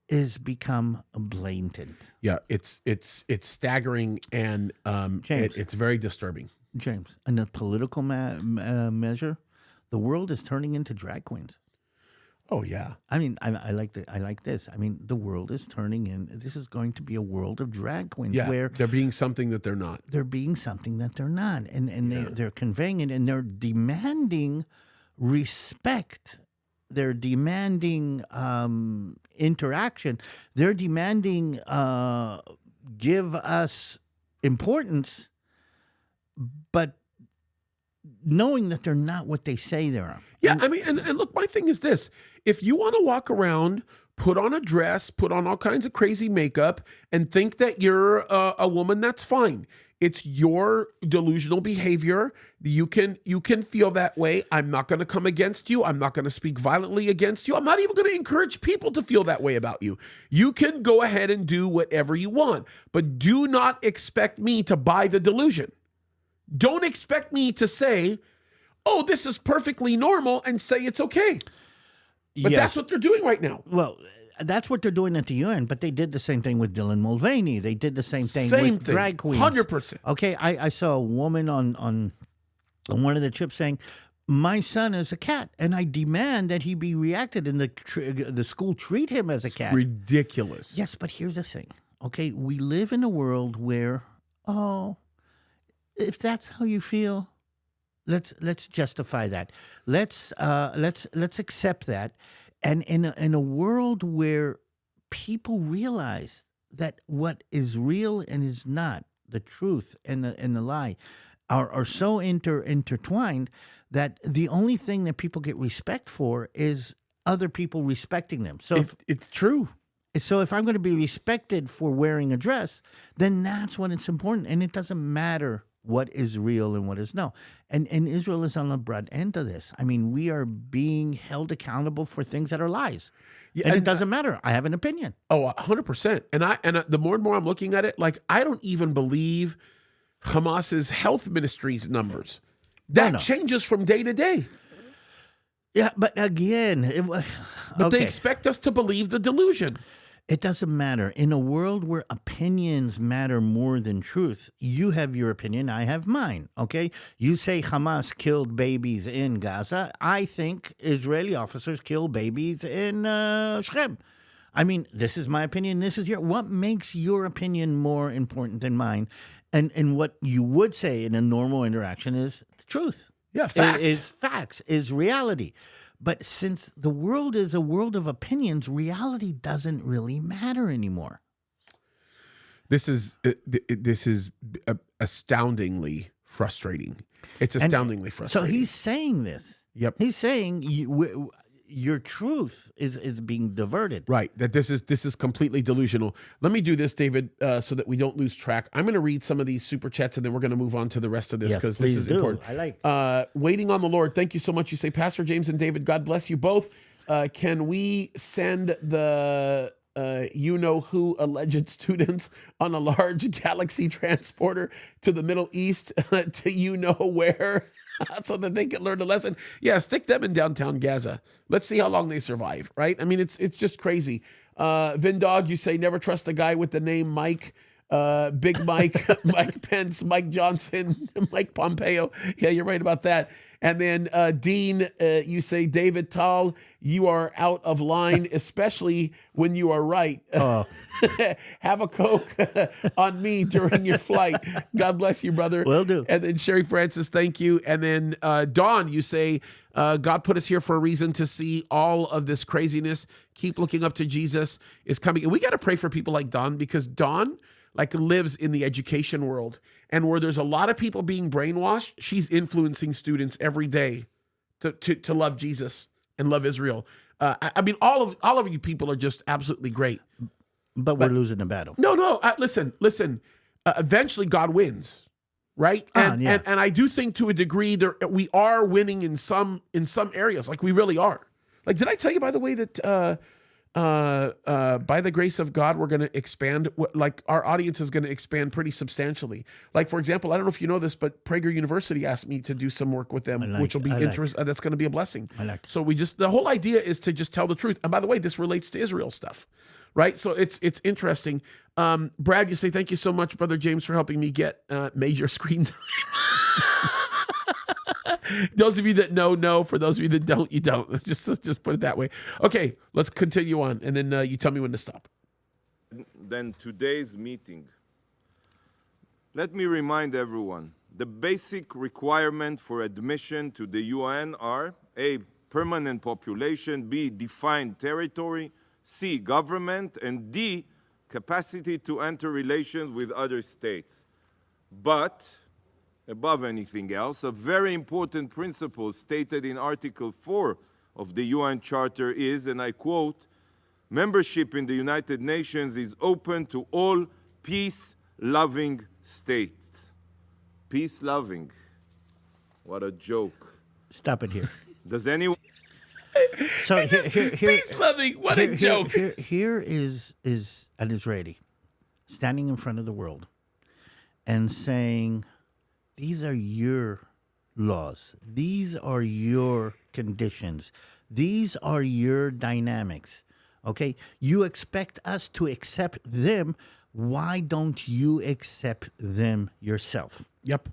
is become blatant.
Yeah, it's staggering, and
James.
it's very disturbing.
James, in a political measure, the world is turning into drag queens.
Oh yeah.
I like this. The world is turning in. This is going to be a world of drag queens where
they're being something that they're not.
they're being something that they're not, and they're conveying it, and they're demanding respect. They're demanding interaction. They're demanding give us importance, but knowing that they're not what they say they are.
Yeah, and look, my thing is this. If you want to walk around, put on a dress, put on all kinds of crazy makeup, and think that you're a woman, that's fine. It's your delusional behavior. You can feel that way. I'm not going to come against you. I'm not going to speak violently against you. I'm not even going to encourage people to feel that way about you. You can go ahead and do whatever you want, but do not expect me to buy the delusion. Don't expect me to say, oh, this is perfectly normal, and say it's okay. But that's what they're doing right now.
Well, that's what they're doing at the UN, but they did the same thing with Dylan Mulvaney. They did the same thing with drag queens.
100%.
Okay, I saw a woman on one of the trips saying, my son is a cat, and I demand that he be reacted and the school treat him as a cat.
Ridiculous.
Yes, but here's the thing. Okay, we live in a world where, if that's how you feel, let's justify that. Let's accept that. And in a world where people realize that what is real and is not, the truth and the lie, are so intertwined that the only thing that people get respect for is other people respecting them. So
it's true.
So if I'm going to be respected for wearing a dress, then that's when it's important, and it doesn't matter what is real and what is no. And Israel is on the broad end of this. I mean, we are being held accountable for things that are lies. Yeah, and it doesn't matter. I have an opinion.
Oh, 100%. And the more and more I'm looking at it, like, I don't even believe Hamas's health ministry's numbers. That changes from day to day.
Yeah, but again...
But they expect us to believe the delusion.
It doesn't matter. In a world where opinions matter more than truth, you have your opinion, I have mine, okay? You say Hamas killed babies in Gaza. I think Israeli officers kill babies in Shechem. I mean, this is my opinion, this is what makes your opinion more important than mine? And what you would say in a normal interaction is the truth.
Yeah, fact.
Is facts, is reality. But since the world is a world of opinions, reality doesn't really matter anymore.
This is astoundingly frustrating. It's astoundingly frustrating.
So he's saying this.
Yep.
He's saying your truth is being diverted.
Right. That this is completely delusional. Let me do this, David, so that we don't lose track. I'm going to read some of these super chats, and then we're going to move on to the rest of this, because this is important.
I like.
Waiting on the Lord. Thank you so much. You say, Pastor James and David, God bless you both. Can we send the you-know-who alleged students on a large galaxy transporter to the Middle East to you-know-where? So that they can learn a lesson. Yeah, stick them in downtown Gaza. Let's see how long they survive, right? I mean, it's just crazy. Vindog, you say never trust a guy with the name Mike. Big Mike, Mike Pence, Mike Johnson, Mike Pompeo. Yeah, you're right about that. And then Dean, you say, David TaL, you are out of line, especially when you are right.
Oh.
Have a Coke on me during your flight. God bless you, brother.
Will do.
And then Sherry Francis, thank you. And then Dawn, you say, God put us here for a reason to see all of this craziness. Keep looking up to Jesus is coming. And we got to pray for people like Dawn, because Dawn lives in the education world, and where there's a lot of people being brainwashed, she's influencing students every day to love Jesus and love Israel. I mean, all of you people are just absolutely great.
But we're losing the battle.
No. Listen. Eventually, God wins, right? And I do think to a degree we are winning in some areas. Like, we really are. Like, did I tell you, by the way, that by the grace of God, we're going to expand, like, our audience is going to expand pretty substantially. Like, for example, I don't know if you know this, but Prager University asked me to do some work with them, which will be interesting. That's going to be a blessing. So the whole idea is to just tell the truth. And by the way, this relates to Israel stuff, right? So it's interesting. Brad, you say, thank you so much, Brother James, for helping me get major screen time. Those of you that know. For those of you that don't, you don't. Let's just put it that way. Okay, let's continue on, and then you tell me when to stop.
Then today's meeting. Let me remind everyone, the basic requirement for admission to the UN are A, permanent population, B, defined territory, C, government, and D, capacity to enter relations with other states. But above anything else, a very important principle stated in Article 4 of the UN Charter is, and I quote, membership in the United Nations is open to all peace-loving states. peace-loving. What a joke.
Stop it here.
Does anyone...
So here,
Peace loving. What a joke.
Here is an Israeli standing in front of the world and saying, these are your laws. These are your conditions. These are your dynamics. Okay? You expect us to accept them. Why don't you accept them yourself?
Yep.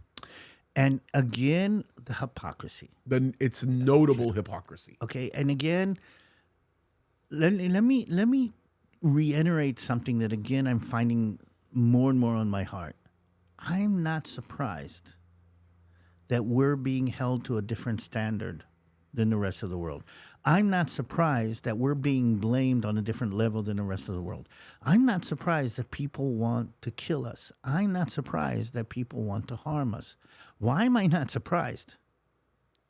And again, the hypocrisy.
Then it's notable hypocrisy.
Okay, and again, let me reiterate something that again I'm finding more and more on my heart. I'm not surprised that we're being held to a different standard than the rest of the world. I'm not surprised that we're being blamed on a different level than the rest of the world. I'm not surprised that people want to kill us. I'm not surprised that people want to harm us. Why am I not surprised?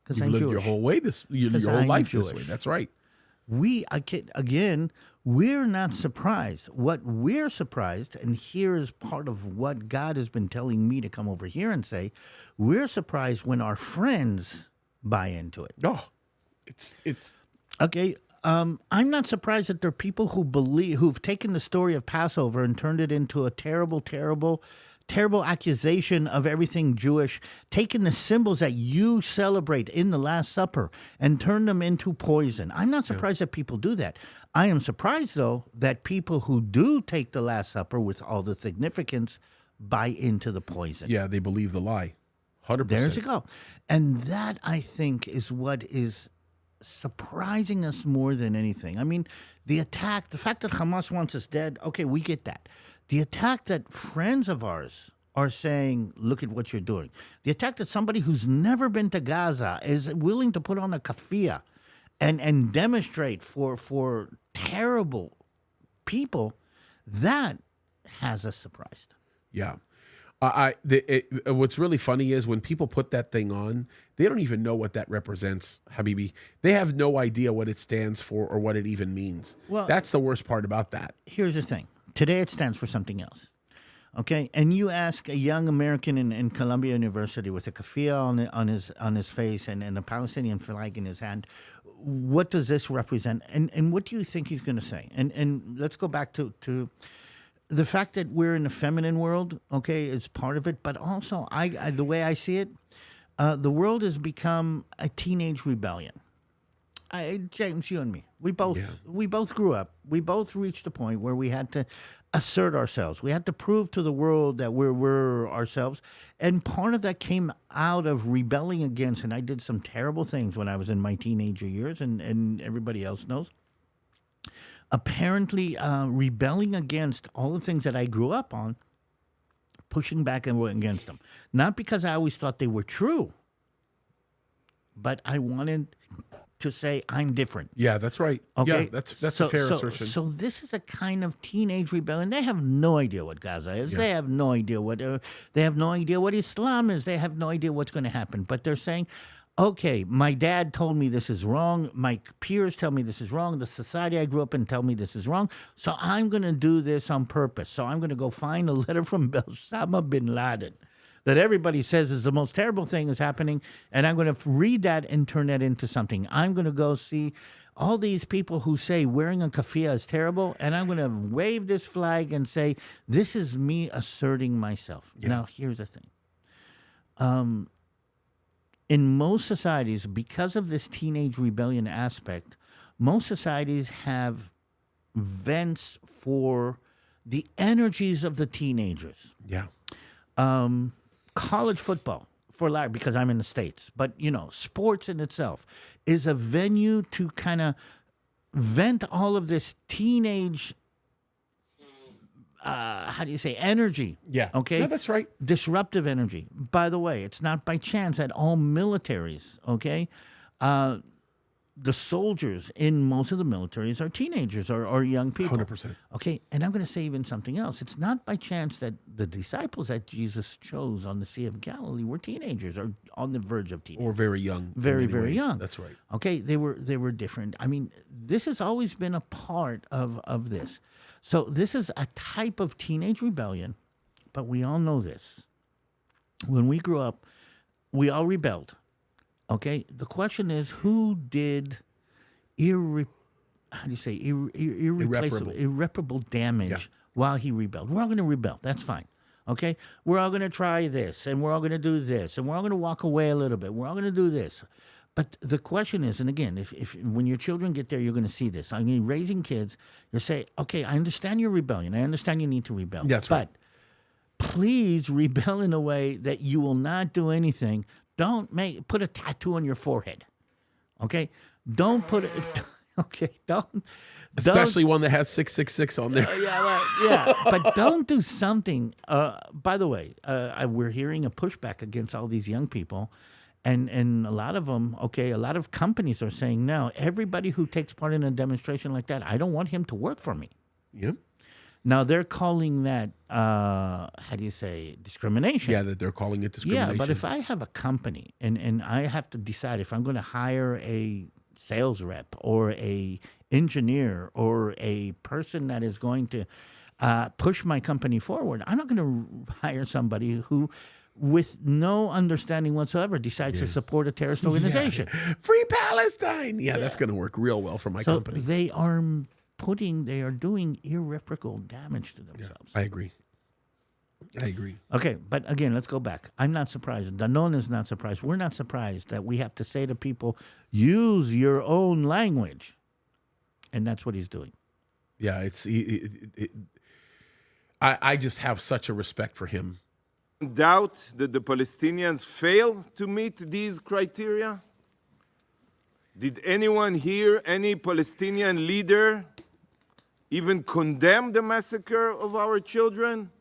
Because
You've
I'm
lived
Jewish.
your whole way your whole
I'm
life this
Jewish.
way. That's right.
We're not surprised. What we're surprised, and here is part of what God has been telling me to come over here and say, we're surprised when our friends buy into it.
Oh, it's
Okay, I'm not surprised that there are people who've taken the story of Passover and turned it into a terrible accusation of everything Jewish, taken the symbols that you celebrate in the Last Supper and turned them into poison. I'm not surprised that people do that. I am surprised, though, that people who do take the Last Supper with all the significance buy into the poison.
yeah. They believe the lie. 100%.
There you go. And that, I think, is what is surprising us more than anything. I mean, the fact that Hamas wants us dead, okay, we get that. The attack that friends of ours are saying, look at what you're doing. The attack that somebody who's never been to Gaza is willing to put on a keffiyeh and demonstrate for terrible people, that has us surprised.
Yeah. What's really funny is when people put that thing on, they don't even know what that represents, Habibi. They have no idea what it stands for or what it even means.
Well,
that's the worst part about that.
Here's the thing. Today it stands for something else. Okay? And you ask a young American in Columbia University with a keffiyeh on his face and a Palestinian flag in his hand, what does this represent? And what do you think he's going to say? And let's go back to the fact that we're in the feminine world, okay, is part of it. But also, the way I see it, the world has become a teenage rebellion. James, you and me, we both grew up. We both reached a point where we had to assert ourselves. We had to prove to the world that we're ourselves. And part of that came out of rebelling against, and I did some terrible things when I was in my teenager years, and everybody else knows. Apparently rebelling against all the things that I grew up on, pushing back against them. Not because I always thought they were true, but I wanted to say I'm different.
Yeah, that's right.
Okay,
Yeah, that's a fair assertion.
So this is a kind of teenage rebellion. They have no idea what Gaza is. They have no idea what Islam is. They have no idea what's going to happen. But they're saying, okay, my dad told me this is wrong. My peers tell me this is wrong. The society I grew up in tell me this is wrong. So I'm going to do this on purpose. So I'm going to go find a letter from Osama bin Laden that everybody says is the most terrible thing is happening, and I'm going to read that and turn that into something. I'm going to go see all these people who say wearing a keffiyeh is terrible, and I'm going to wave this flag and say, this is me asserting myself. Yeah. Now, here's the thing. In most societies, because of this teenage rebellion aspect, most societies have vents for the energies of the teenagers.
Yeah.
College football, because I'm in the States, but, sports in itself is a venue to kind of vent all of this teenage, energy.
Yeah.
Okay.
No, that's right.
Disruptive energy. By the way, it's not by chance that all militaries, okay, the soldiers in most of the militaries are teenagers or young people.
100%.
Okay, and I'm going to say even something else. It's not by chance that the disciples that Jesus chose on the Sea of Galilee were teenagers or on the verge of teenage.
Or very young.
Very,
in many
very
ways.
young.
That's right.
Okay, they were different. I mean, this has always been a part of this. So this is a type of teenage rebellion, but we all know this. when we grew up, we all rebelled. Okay? The question is, who did irreparable damage while he rebelled? We're all going to rebel. That's fine. Okay? We're all going to try this, and we're all going to do this, and we're all going to walk away a little bit. We're all going to do this. But the question is, and again, if when your children get there, you're going to see this. I mean, raising kids, you say, okay, I understand your rebellion. I understand you need to rebel.
That's right.
But please rebel in a way that you will not do anything. Don't put a tattoo on your forehead. Okay? Don't put it. Okay, don't.
Especially one that has 666 on there.
But don't do something. By the way, we're hearing a pushback against all these young people, and a lot of them. Okay, a lot of companies are saying no. Everybody who takes part in a demonstration like that, I don't want him to work for me.
Yep.
Now they're calling that how do you say discrimination?
Yeah, that they're calling it discrimination.
Yeah, but if I have a company and I have to decide if I'm going to hire a sales rep or a engineer or a person that is going to push my company forward, I'm not going to hire somebody who, with no understanding whatsoever, decides to support a terrorist organization.
Free Palestine. Yeah, that's going to work real well for my company.
They are doing irreparable damage to themselves.
I agree.
Okay, but again, let's go back. I'm not surprised. Danon is not surprised. We're not surprised that we have to say to people, use your own language. And that's what he's doing.
Yeah, I just have such a respect for him.
Doubt that the Palestinians fail to meet these criteria? Did anyone here, any Palestinian leader, even condemn the massacre of our children?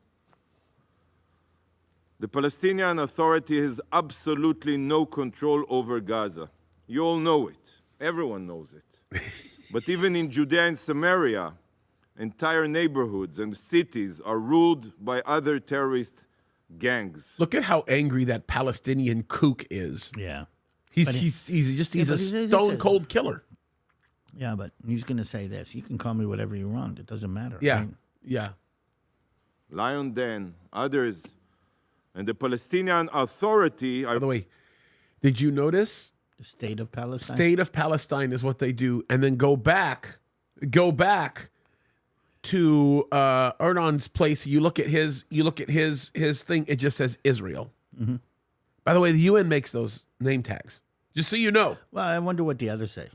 The Palestinian Authority has absolutely no control over Gaza. You all know it. Everyone knows it. But even in Judea and Samaria, entire neighborhoods and cities are ruled by other terrorist gangs.
Look at how angry that Palestinian kook is.
Yeah.
He's a stone cold killer.
Yeah, but he's going to say this. You can call me whatever you want. It doesn't matter.
Yeah.
Right?
Yeah.
Lion Den, others, and the Palestinian Authority
By the way, did you notice?
The state of Palestine.
State of Palestine is what they do, and then go back to Ernon's place. You look at his thing. It just says Israel.
Mm-hmm.
By the way, the UN makes those name tags, just so you know.
Well, I wonder what the others say.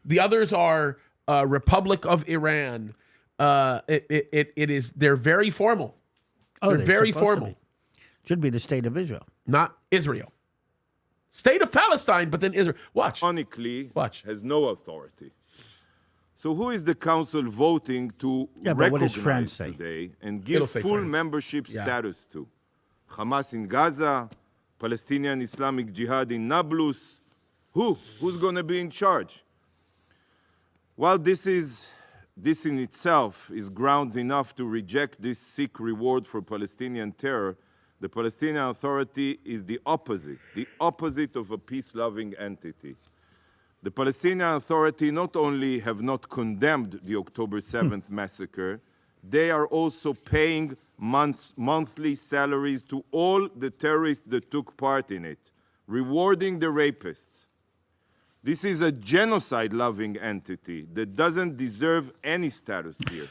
The others are Republic of Iran. They're very formal.
Oh,
they're very formal.
Should be the state of Israel,
not Israel. State of Palestine, but then Israel. Watch.
Ironically, has no authority. So who is the council voting to recognize today and give full membership status to? Hamas in Gaza, Palestinian Islamic Jihad in Nablus. Who's going to be in charge? While this in itself is grounds enough to reject this sick reward for Palestinian terror, the Palestinian Authority is the opposite of a peace-loving entity. The Palestinian Authority not only have not condemned the October 7th massacre, they are also paying monthly salaries to all the terrorists that took part in it, rewarding the rapists. This is a genocide-loving entity that doesn't deserve any status here.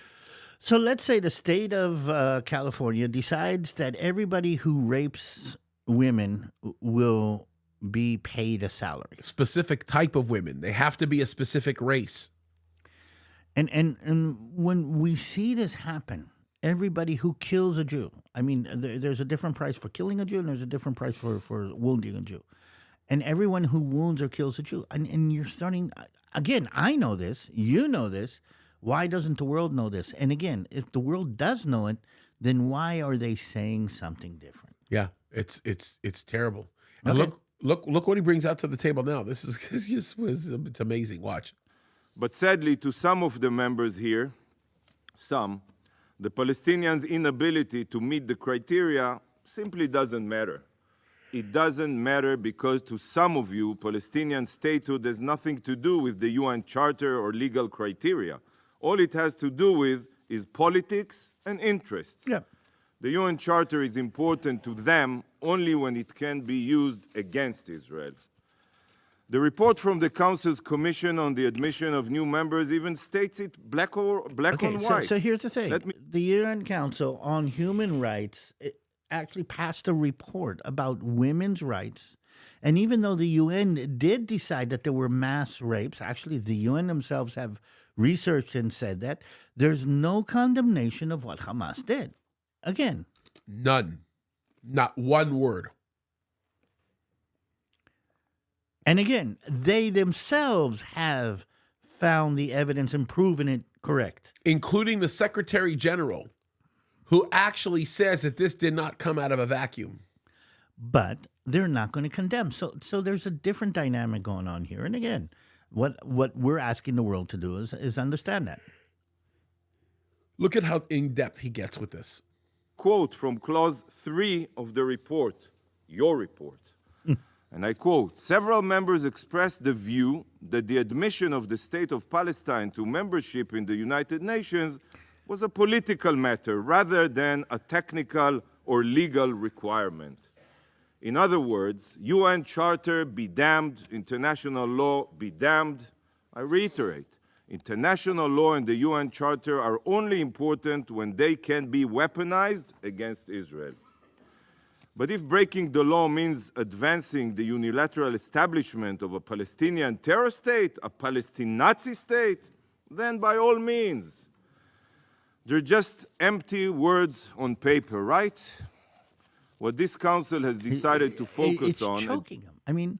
So let's say the state of California decides that everybody who rapes women will be paid a salary.
Specific type of women. They have to be a specific race.
And when we see this happen, everybody who kills a Jew, I mean, there's a different price for killing a Jew and there's a different price for wounding a Jew. And everyone who wounds or kills a Jew. And you're starting, again, I know this, you know this. Why doesn't the world know this? And again, if the world does know it, then why are they saying something different?
Yeah, it's terrible. And look what he brings out to the table now. It's amazing. Watch.
But sadly, to some of the members here, the Palestinians' inability to meet the criteria simply doesn't matter. It doesn't matter because to some of you, Palestinian statehood has nothing to do with the UN Charter or legal criteria. All it has to do with is politics and interests.
Yeah.
The UN Charter is important to them only when it can be used against Israel. The report from the Council's Commission on the Admission of New Members even states it black on white.
So here's the thing. The UN Council on Human Rights actually passed a report about women's rights. And even though the UN did decide that there were mass rapes, actually the UN themselves have researched and said that, there's no condemnation of what Hamas did. Again.
None. Not one word.
And again, they themselves have found the evidence and proven it correct.
Including the Secretary General, who actually says that this did not come out of a vacuum.
But they're not going to condemn. So there's a different dynamic going on here. And again, what we're asking the world to do is understand that.
Look at how in-depth he gets with this.
Quote from clause 3 of the report, your report. And I quote, several members expressed the view that the admission of the State of Palestine to membership in the United Nations was a political matter rather than a technical or legal requirement. In other words, UN Charter be damned, international law be damned. I reiterate, international law and the UN Charter are only important when they can be weaponized against Israel. But if breaking the law means advancing the unilateral establishment of a Palestinian terror state, a Palestine Nazi state, then by all means. They're just empty words on paper, right? What this council has decided to focus on...
It's choking them. I mean,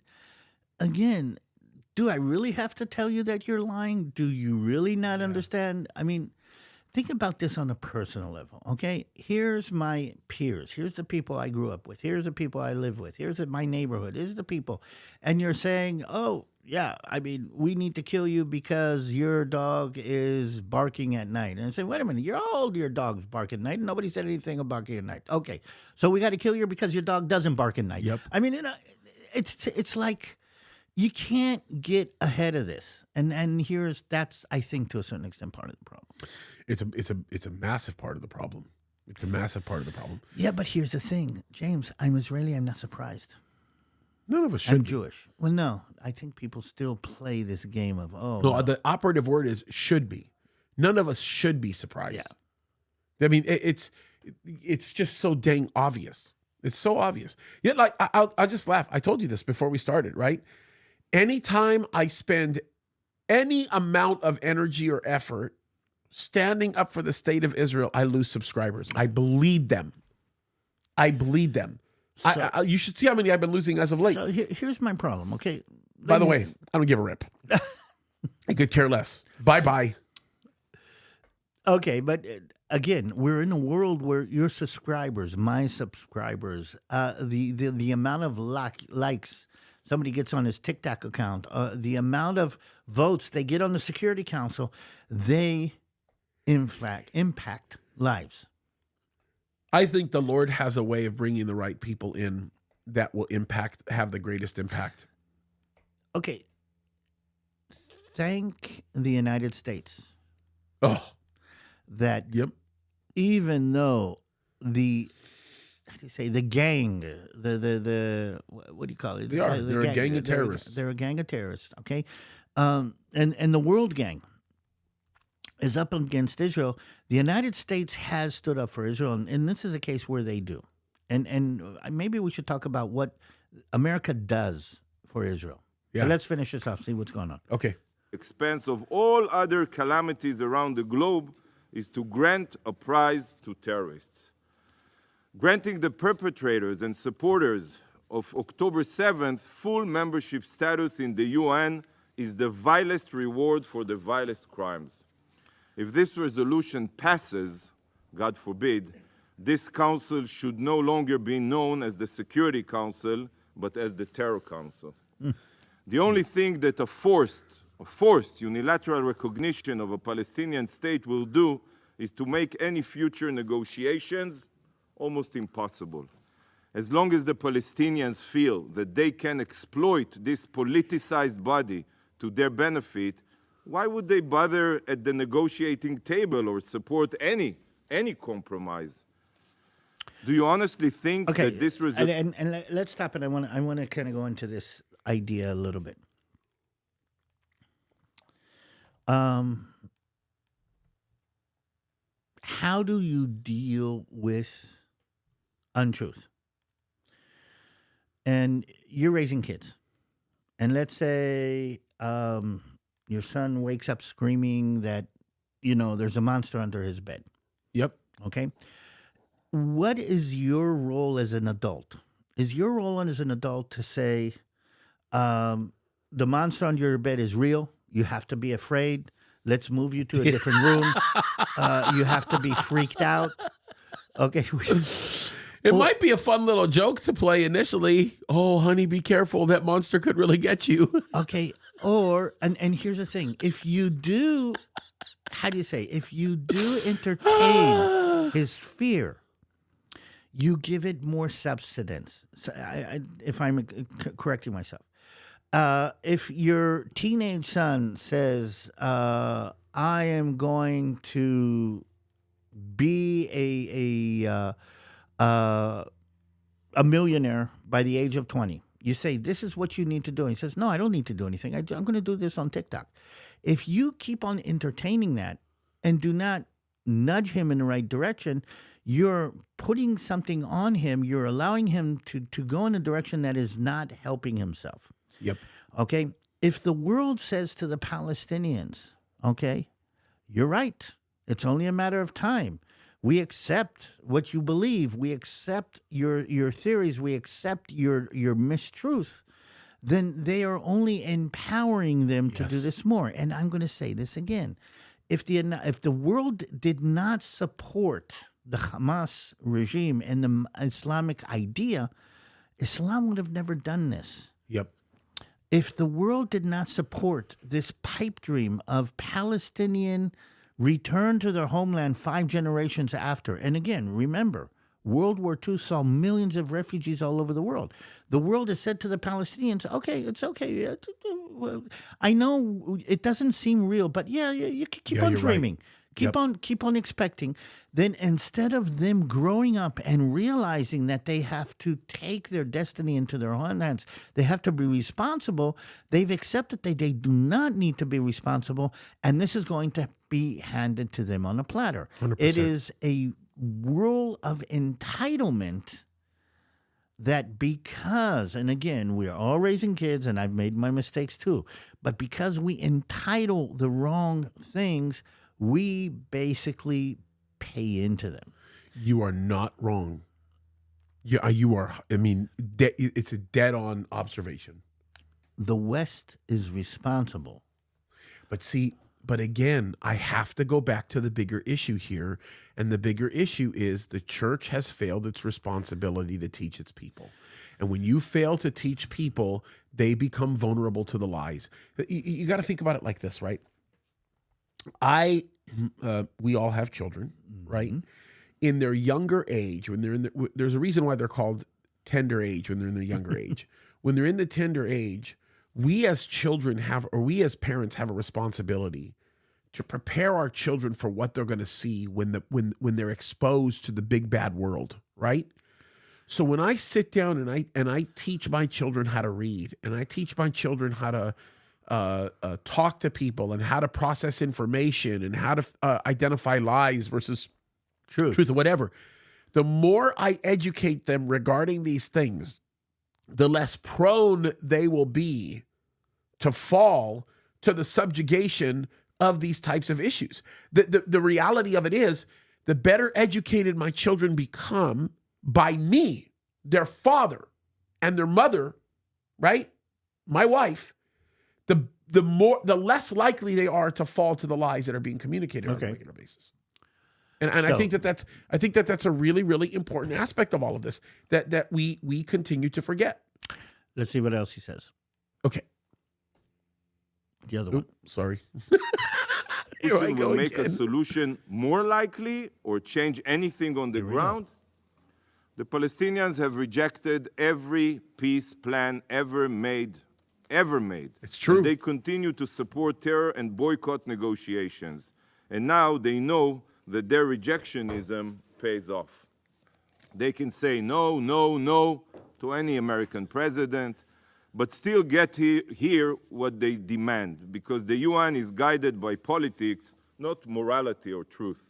again, do I really have to tell you that you're lying? Do you really not understand? I mean, think about this on a personal level, okay? Here's my peers. Here's the people I grew up with. Here's the people I live with. Here's my neighborhood. Here's the people. And you're saying, oh, yeah, I mean, we need to kill you because your dog is barking at night. And I say, wait a minute, you're old, your dog's barking at night. Nobody said anything about barking at night. Okay, so we got to kill you because your dog doesn't bark at night.
Yep.
I mean, it's like you can't get ahead of this. And that's, I think, to a certain extent, part of the problem.
It's a massive part of the problem. It's a massive part of the problem.
Yeah, but here's the thing, James. I'm Israeli. I'm not surprised.
None of us should.
I'm
be.
Jewish. Well, no, I think people still play this game of
No, the operative word is should be. None of us should be surprised.
Yeah.
I mean, it's just so dang obvious. It's so obvious. Yet, like I'll just laugh. I told you this before we started, right? Anytime I spend any amount of energy or effort standing up for the state of Israel, I lose subscribers. I bleed them.
So,
you should see how many I've been losing as of late.
So here's my problem, okay?
By the way, I don't give a rip. I could care less. Bye-bye.
Okay, but again, we're in a world where your subscribers, my subscribers, the amount of likes somebody gets on his TikTok account, the amount of votes they get on the Security Council, they, in fact, impact lives.
I think the Lord has a way of bringing the right people in that will have the greatest impact.
Okay. Thank the United States.
Oh,
that even though the gang, the what do you call it?
They're a gang of terrorists.
They're a gang of terrorists, okay? And the world gang is up against Israel. The United States has stood up for Israel, and this is a case where they do. And maybe we should talk about what America does for Israel.
Yeah.
So let's finish this off, see what's going on.
Okay.
Expense of all other calamities around the globe is to grant a prize to terrorists. Granting the perpetrators and supporters of October 7th full membership status in the UN is the vilest reward for the vilest crimes. If this resolution passes, God forbid, this council should no longer be known as the Security Council, but as the Terror Council. The only thing that a forced unilateral recognition of a Palestinian state will do is to make any future negotiations almost impossible. As long as the Palestinians feel that they can exploit this politicized body to their benefit, why would they bother at the negotiating table or support any compromise? Do you honestly think
Okay,
that this
and let's stop it. I want to kind of go into this idea a little bit. How do you deal with untruth? And you're raising kids, and let's say your son wakes up screaming that there's a monster under his bed.
Yep.
Okay. What is your role as an adult? Is your role as an adult to say, the monster under your bed is real? You have to be afraid. Let's move you to a different room. You have to be freaked out. Okay.
It might be a fun little joke to play initially. Oh, honey, be careful. That monster could really get you.
Okay. And here's the thing. If you do, how do you say? If you do entertain his fear, you give it more substance. So if I'm correcting myself. If your teenage son says, I am going to be a millionaire by the age of 20, you say, this is what you need to do. And he says, no, I don't need to do anything. I'm going to do this on TikTok. If you keep on entertaining that and do not nudge him in the right direction, you're putting something on him. You're allowing him to go in a direction that is not helping himself.
Yep.
Okay? If the world says to the Palestinians, okay, you're right. It's only a matter of time. We accept what you believe. We accept your theories. We accept your mistruth. Then they are only empowering them to do this more. And I'm going to say this again. If the world did not support the Hamas regime and the Islamic idea, Islam would have never done this.
Yep.
If the world did not support this pipe dream of Palestinian return to their homeland 5 generations after, and again, remember, World War II saw millions of refugees all over the world. The world has said to the Palestinians, okay, it's okay. I know it doesn't seem real, but you keep on dreaming.
Right.
Keep on expecting. Then instead of them growing up and realizing that they have to take their destiny into their own hands, they have to be responsible, they've accepted that they do not need to be responsible, and this is going to be handed to them on a platter.
100%.
It is a rule of entitlement that because, and again, we are all raising kids, and I've made my mistakes too, but because we entitle the wrong things, we basically pay into them.
You are not wrong. You are. I mean, it's a dead-on observation.
The West is responsible.
But again, I have to go back to the bigger issue here. And the bigger issue is the church has failed its responsibility to teach its people. And when you fail to teach people, they become vulnerable to the lies. You got to think about it like this, right? We all have children, right? In their younger age, when they're there's a reason why they're called tender age when they're in their younger age. When they're in the tender age, we as children we as parents have a responsibility to prepare our children for what they're going to see when they're exposed to the big bad world, right? So when I sit down and I teach my children how to read, and I teach my children how to talk to people and how to process information and how to identify lies versus truth or whatever, the more I educate them regarding these things, the less prone they will be to fall to the subjugation of these types of issues. The reality of it is, the better educated my children become by me, their father and their mother, right? My wife, the less likely they are to fall to the lies that are being communicated on a regular basis. And I think that's a really, really important aspect of all of this that we continue to forget.
Let's see what else he says.
Okay.
The other one.
Sorry.
Will make a solution more likely or change anything on the ground? The Palestinians have rejected every peace plan ever made.
It's true.
And they continue to support terror and boycott negotiations. And now they know that their rejectionism pays off. They can say no, no, no to any American president, but still get here what they demand, because the UN is guided by politics, not morality or truth.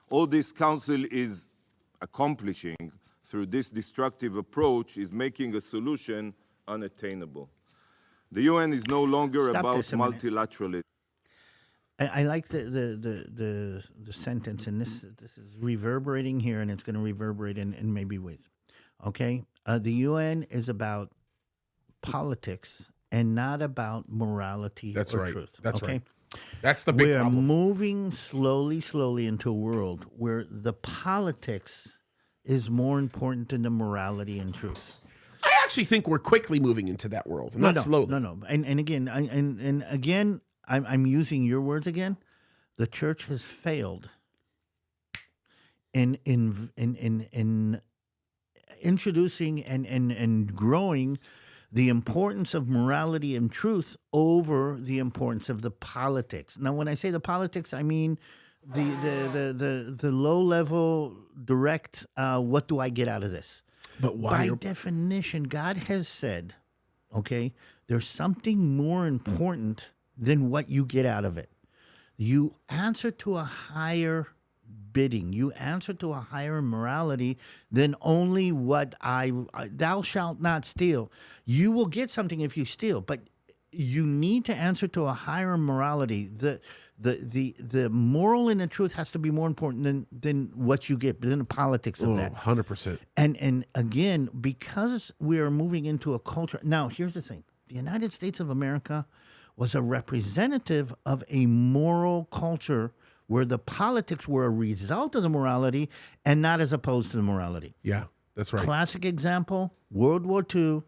All this council is accomplishing through this destructive approach is making a solution unattainable. The UN is no longer
Stop
about
this a minute.
multilateralism.
I like the sentence, and this is reverberating here, and it's going to reverberate in maybe ways. Okay, the UN is about politics and not about morality
That's
or
right.
truth.
That's
okay?
right. That's the big
We're
problem.
moving slowly into a world where the politics is more important than the morality and truth.
I actually think we're quickly moving into that world, not slowly.
No. And again, and again, I'm using your words again. The church has failed in introducing and growing the importance of morality and truth over the importance of the politics. Now, when I say the politics, I mean the low level, direct. What do I get out of this?
But why?
By definition, God has said, okay, there's something more important than what you get out of it. You answer to a higher bidding. You answer to a higher morality than only what thou shalt not steal. You will get something if you steal, but you need to answer to a higher morality. The moral and the truth has to be more important than what you get, than the politics of that.
100%.
And again, because we are moving into a culture. Now, here's the thing. The United States of America was a representative of a moral culture where the politics were a result of the morality and not as opposed to the morality.
Yeah, that's right.
Classic example, World War II.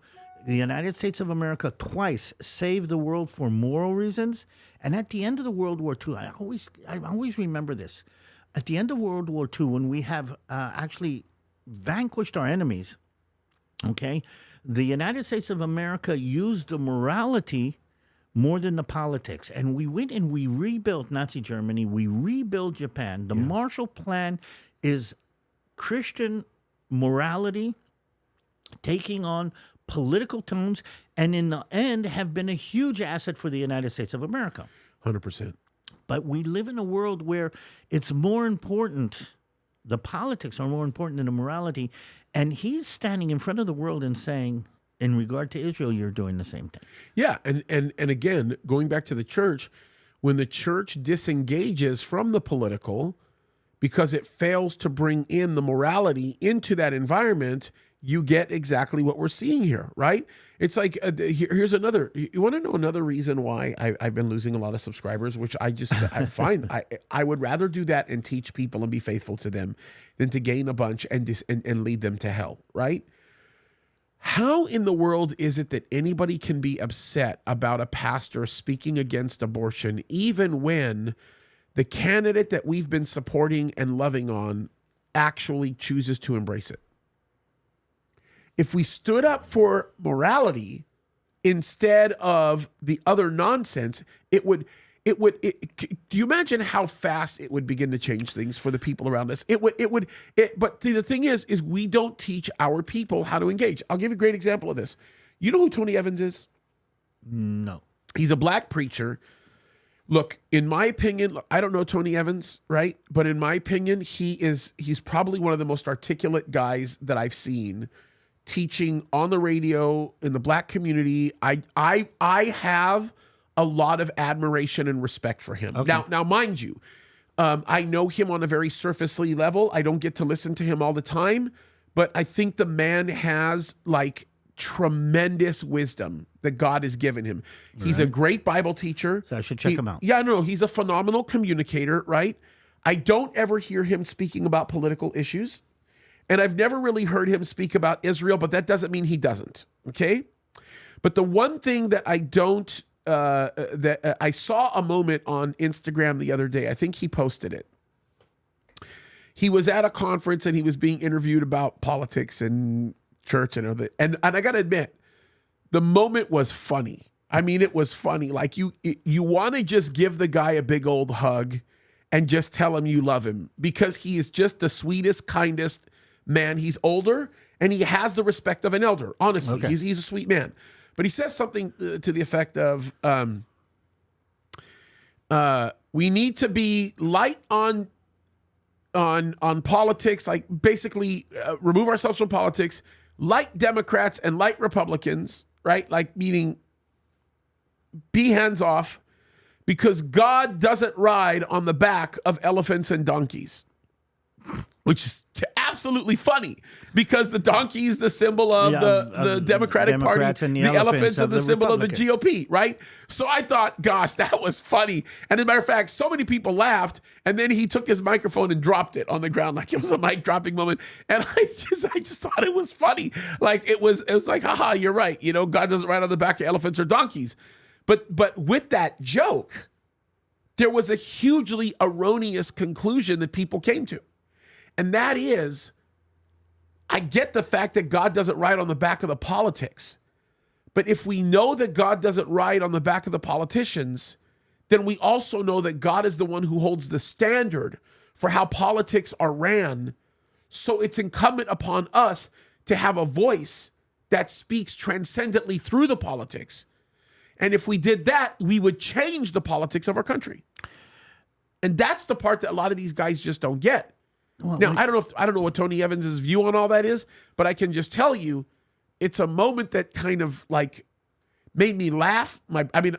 The United States of America twice saved the world for moral reasons. And at the end of the World War II, I always remember this. At the end of World War II, when we have actually vanquished our enemies, okay, the United States of America used the morality more than the politics. And we went and we rebuilt Nazi Germany. We rebuilt Japan. The Marshall Plan is Christian morality taking on political tones, and in the end have been a huge asset for the United States of America.
100%.
But we live in a world where it's more important, the politics are more important than the morality, and he's standing in front of the world and saying, in regard to Israel, you're doing the same thing.
Yeah, and again, going back to the church, when the church disengages from the political because it fails to bring in the morality into that environment, you get exactly what we're seeing here, right? It's like, here's another, you want to know another reason why I've been losing a lot of subscribers, which I find I would rather do that and teach people and be faithful to them than to gain a bunch and lead them to hell, right? How in the world is it that anybody can be upset about a pastor speaking against abortion, even when the candidate that we've been supporting and loving on actually chooses to embrace it? If we stood up for morality instead of the other nonsense, do you imagine how fast it would begin to change things for the people around us? But the thing is we don't teach our people how to engage. I'll give you a great example of this. You know who Tony Evans is?
No.
He's a black preacher. Look, in my opinion, I don't know Tony Evans, right? But in my opinion, he's probably one of the most articulate guys that I've seen teaching on the radio in the black community. I have a lot of admiration and respect for him.
Okay.
Now, mind you, I know him on a very surfacely level. I don't get to listen to him all the time, but I think the man has like tremendous wisdom that God has given him. He's a great Bible teacher.
So I should check him out.
Yeah, no, he's a phenomenal communicator, right? I don't ever hear him speaking about political issues. And I've never really heard him speak about Israel, but that doesn't mean he doesn't, okay? But the one thing that I don't, I saw a moment on Instagram the other day. I think he posted it. He was at a conference and he was being interviewed about politics and church and other. And I got to admit, the moment was funny. I mean, it was funny. Like you want to just give the guy a big old hug and just tell him you love him because he is just the sweetest, kindest man. He's older, and he has the respect of an elder. Honestly,
Okay.
he's a sweet man. But he says something to the effect of, we need to be light on politics, like basically remove ourselves from politics, light Democrats and light Republicans, right? Like meaning be hands off, because God doesn't ride on the back of elephants and donkeys, which is absolutely funny, because the donkey is the symbol of the Democratic Party,
and
the elephants are the symbol of the GOP, right? So I thought, gosh, that was funny. And as a matter of fact, so many people laughed, and then he took his microphone and dropped it on the ground like it was a mic dropping moment. And I just thought it was funny. Like it was like, haha, you're right. You know, God doesn't ride on the back of elephants or donkeys. But with that joke, there was a hugely erroneous conclusion that people came to. And that is, I get the fact that God doesn't ride on the back of the politics. But if we know that God doesn't ride on the back of the politicians, then we also know that God is the one who holds the standard for how politics are ran. So it's incumbent upon us to have a voice that speaks transcendently through the politics. And if we did that, we would change the politics of our country. And that's the part that a lot of these guys just don't get. Now, I don't know what Tony Evans' view on all that is, but I can just tell you, it's a moment that kind of like made me laugh.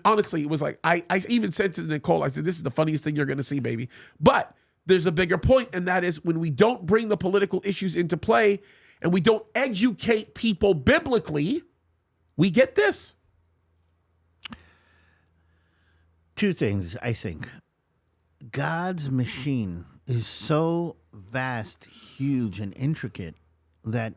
Honestly, it was like, I even said to Nicole, I said, this is the funniest thing you're going to see, baby. But there's a bigger point, and that is when we don't bring the political issues into play and we don't educate people biblically, we get this.
Two things, I think. God's machine is so vast, huge, and intricate that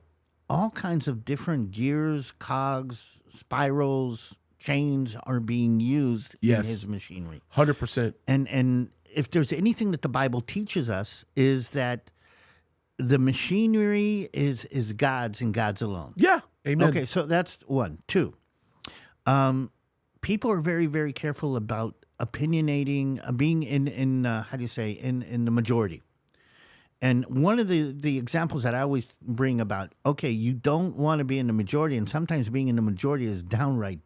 all kinds of different gears, cogs, spirals, chains are being used in his machinery.
100%.
And if there's anything that the Bible teaches us, is that the machinery is God's and God's alone.
Yeah. Amen.
Okay, so that's one. Two, people are very, very careful about opinionating, being in the majority. And one of the examples that I always bring about, okay, you don't want to be in the majority, and sometimes being in the majority is downright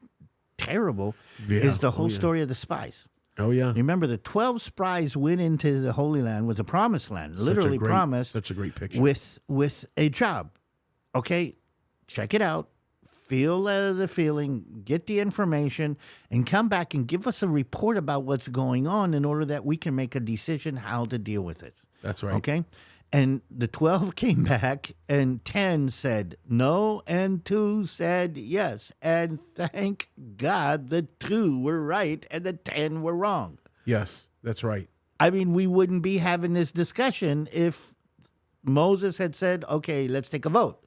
terrible, is the whole story of the spies.
Oh, yeah.
Remember, the 12 spies went into the Holy Land, was a promised land, literally promised.
Such a great picture.
With a job. Okay, check it out. Feel the feeling, get the information, and come back and give us a report about what's going on in order that we can make a decision how to deal with it.
That's right.
Okay? And the 12 came back, and 10 said no, and 2 said yes. And thank God the 2 were right and the 10 were wrong.
Yes, that's right.
I mean, we wouldn't be having this discussion if Moses had said, okay, let's take a vote.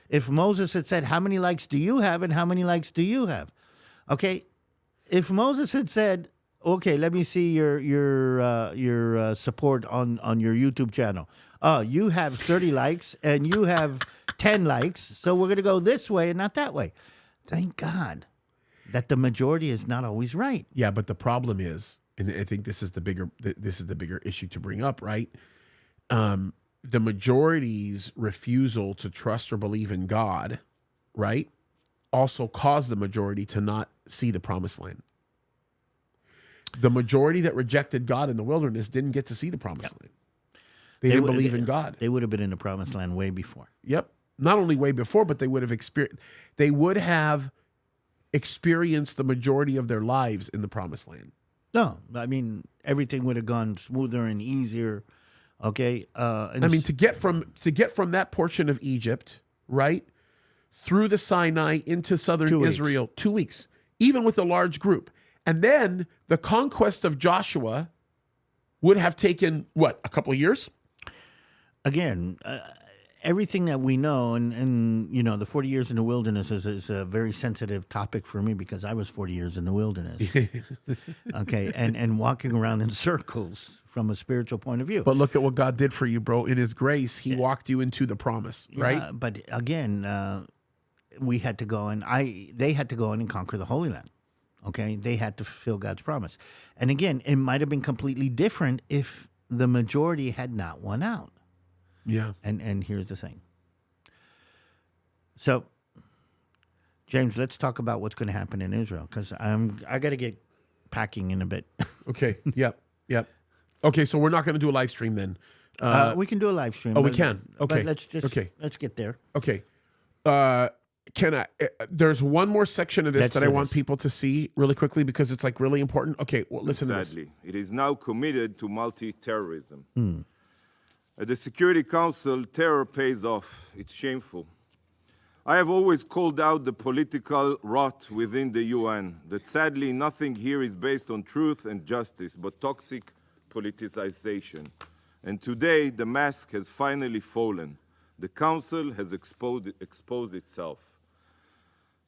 If Moses had said, how many likes do you have and how many likes do you have? Okay, if Moses had said, okay, let me see your support on your YouTube channel. You have 30 likes and you have 10 likes, so we're going to go this way and not that way. Thank God that the majority is not always right.
Yeah, but the problem is, and I think this is the bigger issue to bring up, right? The majority's refusal to trust or believe in God, right, also caused the majority to not see the promised land. The majority that rejected God in the wilderness didn't get to see the promised land. They didn't believe in God.
They would have been in the promised land way before.
Yep. Not only way before, but they would have experienced the majority of their lives in the promised land.
No, I mean, everything would have gone smoother and easier. Okay.
To get from that portion of Egypt, right, through the Sinai into southern Israel, 2 weeks, even with a large group. And then the conquest of Joshua would have taken, what, a couple of years?
Again, everything that we know, and you know, the 40 years in the wilderness is a very sensitive topic for me because I was 40 years in the wilderness. Okay, and walking around in circles from a spiritual point of view.
But look at what God did for you, bro. In his grace, he walked you into the promise, right?
But again, we had to go they had to go in and conquer the Holy Land. Okay, they had to fulfill God's promise. And again, it might have been completely different if the majority had not won out.
Yeah.
And here's the thing. So, James, let's talk about what's going to happen in Israel because I got to get packing in a bit.
Okay. Yep. Yep. Okay. So we're not going to do a live stream then.
We can do a live stream.
Oh, we
but-
can. Okay.
But let's get there.
Okay. Can I? There's one more section of this
Let's
that I
do
want
this.
people to see really quickly because it's like really important. Okay. Well, listen to this.
Sadly, it is now committed to multi-terrorism. At the Security Council, terror pays off. It's shameful. I have always called out the political rot within the UN, that sadly nothing here is based on truth and justice, but toxic politicization. And today, the mask has finally fallen. The Council has exposed itself.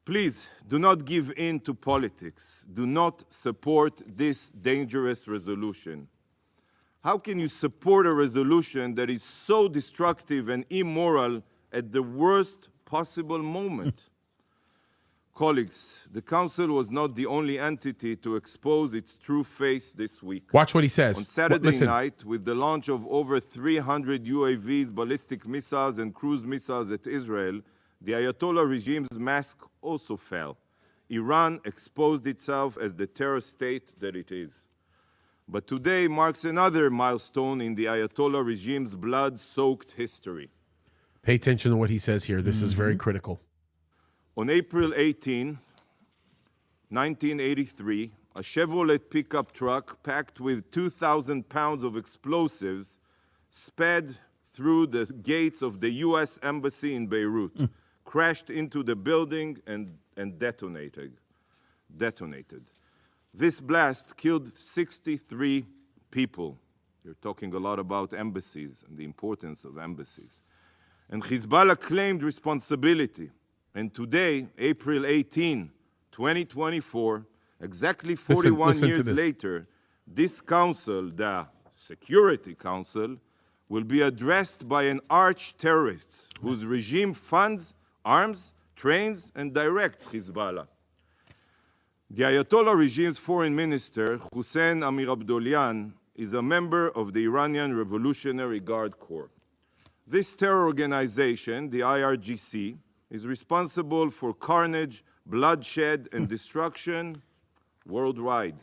Please, do not give in to politics. Do not support this dangerous resolution. How can you support a resolution that is so destructive and immoral at the worst possible moment? Colleagues, the Council was not the only entity to expose its true face this week.
Watch what he says.
On Saturday
Listen.
night, with the launch of over 300 UAVs, ballistic missiles, and cruise missiles at Israel, the Ayatollah regime's mask also fell. Iran exposed itself as the terror state that it is. But today marks another milestone in the Ayatollah regime's blood-soaked history.
Pay attention to what he says here. This is very critical.
On April 18, 1983, a Chevrolet pickup truck packed with 2,000 pounds of explosives sped through the gates of the U.S. Embassy in Beirut, crashed into the building and detonated. This blast killed 63 people. You're talking a lot about embassies and the importance of embassies. And Hezbollah claimed responsibility. And today, April 18, 2024, exactly 41
listen to
years
this.
later, this council, the Security Council, will be addressed by an arch-terrorist whose regime funds, arms, trains, and directs Hezbollah. The Ayatollah regime's foreign minister, Hussein Amir Abdollahian, is a member of the Iranian Revolutionary Guard Corps. This terror organization, the IRGC, is responsible for carnage, bloodshed, and destruction worldwide.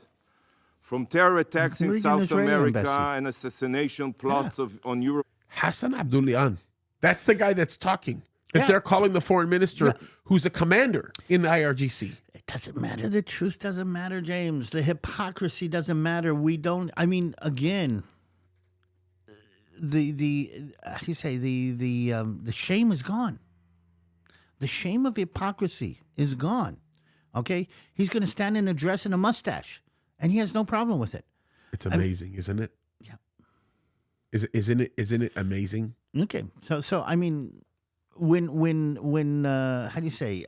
From terror attacks in
Reagan
South
Israeli
America
embassy.
and assassination plots on Europe.
Hassan Abdullahian. That's the guy that's talking. That
Yeah.
they're calling the foreign minister who's a commander in the IRGC.
It doesn't matter. The truth doesn't matter, James. The hypocrisy doesn't matter. We don't. I mean, again, the how do you say the shame is gone. The shame of hypocrisy is gone. Okay, he's going to stand in a dress and a mustache, and he has no problem with it.
It's amazing, isn't it?
Yeah.
Isn't it amazing?
Okay, so I mean, when how do you say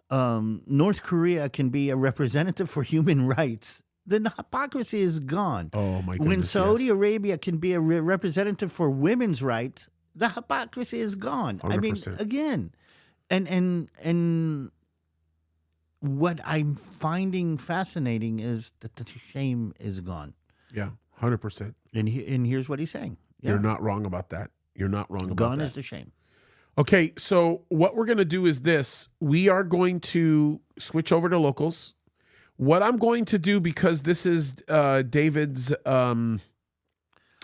North Korea can be a representative for human rights, then the hypocrisy is gone.
Oh my
When
goodness.
Saudi
yes.
Arabia can be a representative for women's rights, the hypocrisy is gone. I mean,
100%.
again, and what I'm finding fascinating is that the shame is gone.
Yeah, 100%.
And here's what he's saying. Yeah.
You're not wrong about that. You're not wrong about
Gone
that.
is the shame.
Okay, so what we're going to do is this. We are going to switch over to locals. What I'm going to do, because this is David's,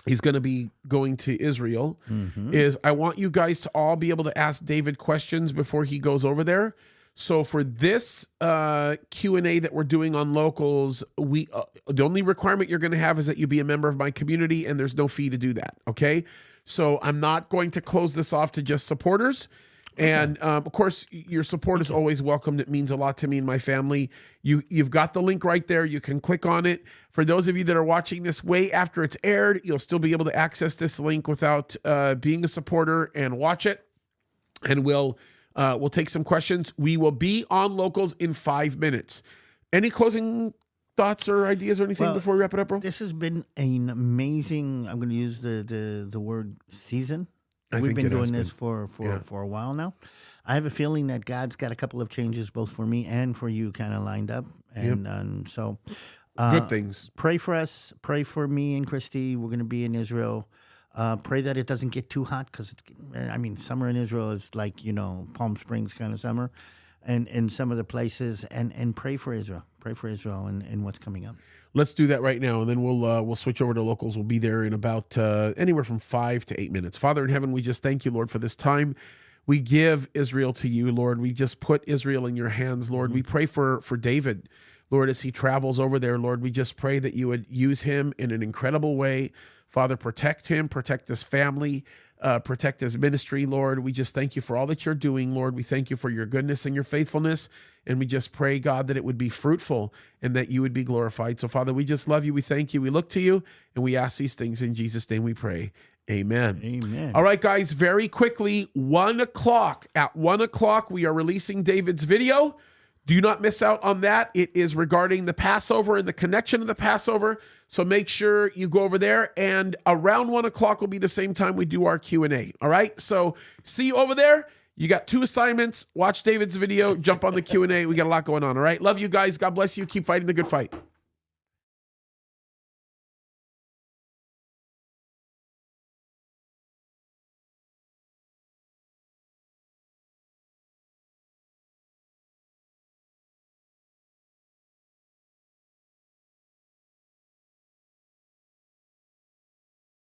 he's going to be going to Israel, is I want you guys to all be able to ask David questions before he goes over there. So for this Q&A that we're doing on locals, we the only requirement you're going to have is that you be a member of my community, and there's no fee to do that, okay? So I'm not going to close this off to just supporters. And of course, your support is always welcomed. It means a lot to me and my family. You've got the link right there. You can click on it. For those of you that are watching this way after it's aired, you'll still be able to access this link without being a supporter and watch it. And we'll take some questions. We will be on locals in 5 minutes. Any closing thoughts or ideas or anything
Well,
before we wrap it up, bro?
This has been an amazing, I'm going to use the word season.
I
We've
think
been
it has
doing this
been.
for a while now. I have a feeling that God's got a couple of changes both for me and for you kind of lined up. And so
Good things.
pray for us. Pray for me and Christy. We're going to be in Israel Pray that it doesn't get too hot because, I mean, summer in Israel is like, Palm Springs kind of summer and in some of the places. And pray for Israel. Pray for Israel and what's coming up.
Let's do that right now, and then we'll switch over to locals. We'll be there in about anywhere from 5 to 8 minutes. Father in heaven, we just thank you, Lord, for this time. We give Israel to you, Lord. We just put Israel in your hands, Lord. We pray for David, Lord, as he travels over there, Lord. We just pray that you would use him in an incredible way. Father, protect him, protect his family, protect his ministry, Lord. We just thank you for all that you're doing, Lord. We thank you for your goodness and your faithfulness. And we just pray, God, that it would be fruitful and that you would be glorified. So, Father, we just love you. We thank you. We look to you. And we ask these things in Jesus' name we pray. Amen.
Amen.
All right, guys, very quickly, 1 o'clock. At 1 o'clock, we are releasing David's video. Do not miss out on that. It is regarding the Passover and the connection of the Passover. So make sure you go over there. And around 1 o'clock will be the same time we do our Q&A. All right? So see you over there. You got 2 assignments. Watch David's video. Jump on the Q&A. We got a lot going on. All right? Love you guys. God bless you. Keep fighting the good fight.